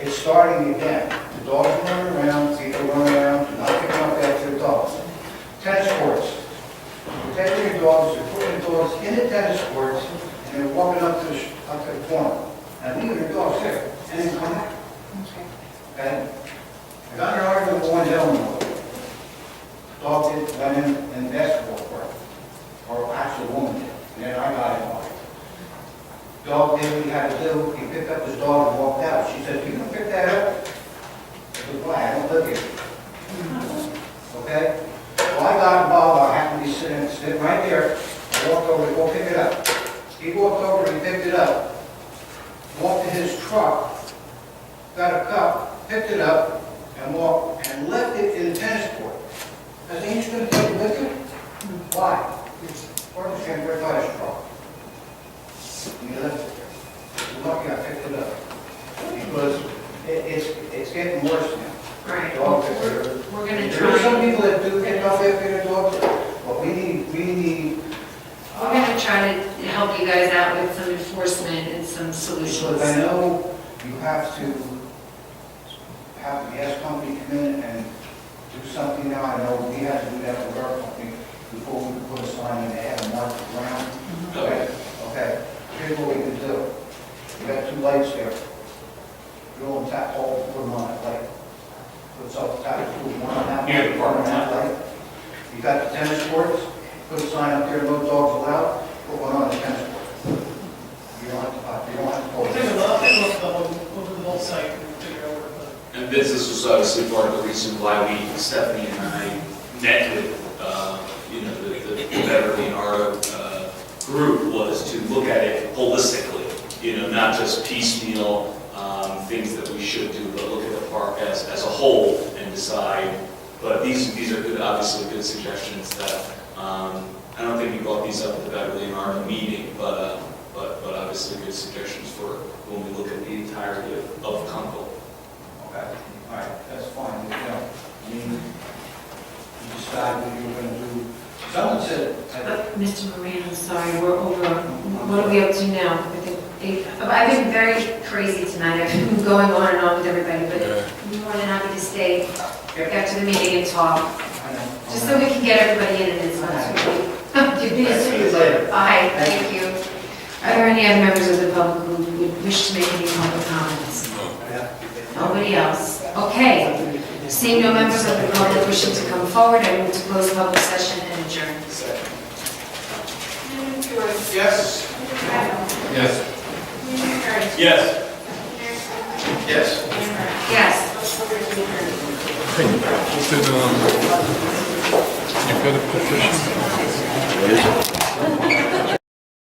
it's starting again. The dogs are running around, people running around, not picking up after the dogs. Tennis courts. They're taking your dogs, they're putting the dogs in the tennis courts, and they're walking up to the corner. And leaving their dogs there, and then come back. Okay? I got in an argument with one gentleman. Dog went in the basketball court, or actually a woman did, and then I got involved. Dog did what he had to do, he picked up his dog and walked out. She said, "You can pick that up?" I said, "Why? I don't live here." Okay? Well, I got involved, I happened to be sitting right there. I walked over to go pick it up. He walked over and picked it up, walked to his truck, got a cup, picked it up, and walked, and left it in the tennis court. I said, "Ain't you gonna take it with you?" Why? Or just can't break out his truck. And he left it there. You're lucky I picked it up. Because it's getting worse now. Right. Dogs are- We're gonna There are some try, people that do pick up after their dogs, but we need, we're gonna try to help you guys out with some enforcement and some solutions. because I know you have to have the gas company come in and do something now. I know we had to do that with our company before we could put a sign in, they had to mark the ground. Okay, okay, here's what we can do. We got two lights there. Go and tap all, put them on that light. Put some tap, put one on that light, one on that light. You got the tennis courts, put a sign up there, no dogs allowed, put one on the tennis court. You don't have to We'll go. take a look, over the whole site and figure out where to. And this was obviously part of the reason why Stephanie and I met with, the Beverly and Arlo group, was to look at it holistically, not just piecemeal things that we should do, but look at the park as a whole and decide. But these are good, obviously good suggestions that, I don't think we brought these up at the Beverly and Arlo meeting, but obviously good suggestions for when we look at the entirety of Kunkel. Okay, all right, that's fine, I mean, you decide what you're gonna do. Someone said, Mr. Moran, I'm sorry, we're over, what are we up to now? I think I've been very crazy tonight, I've been going on and on with everybody, but I'm more than happy to stay, get to the meeting and talk, I know. just so we can get everybody in and it's not too late. See you later. Bye, thank you. Are there any other members of the public who would wish to make any public comments? Nobody else? Okay. Seeing no members of the public wishing to come forward, I move to close the public session and adjourn. Yes. Yes. Yes. Yes. Yes. Did, you got a petition?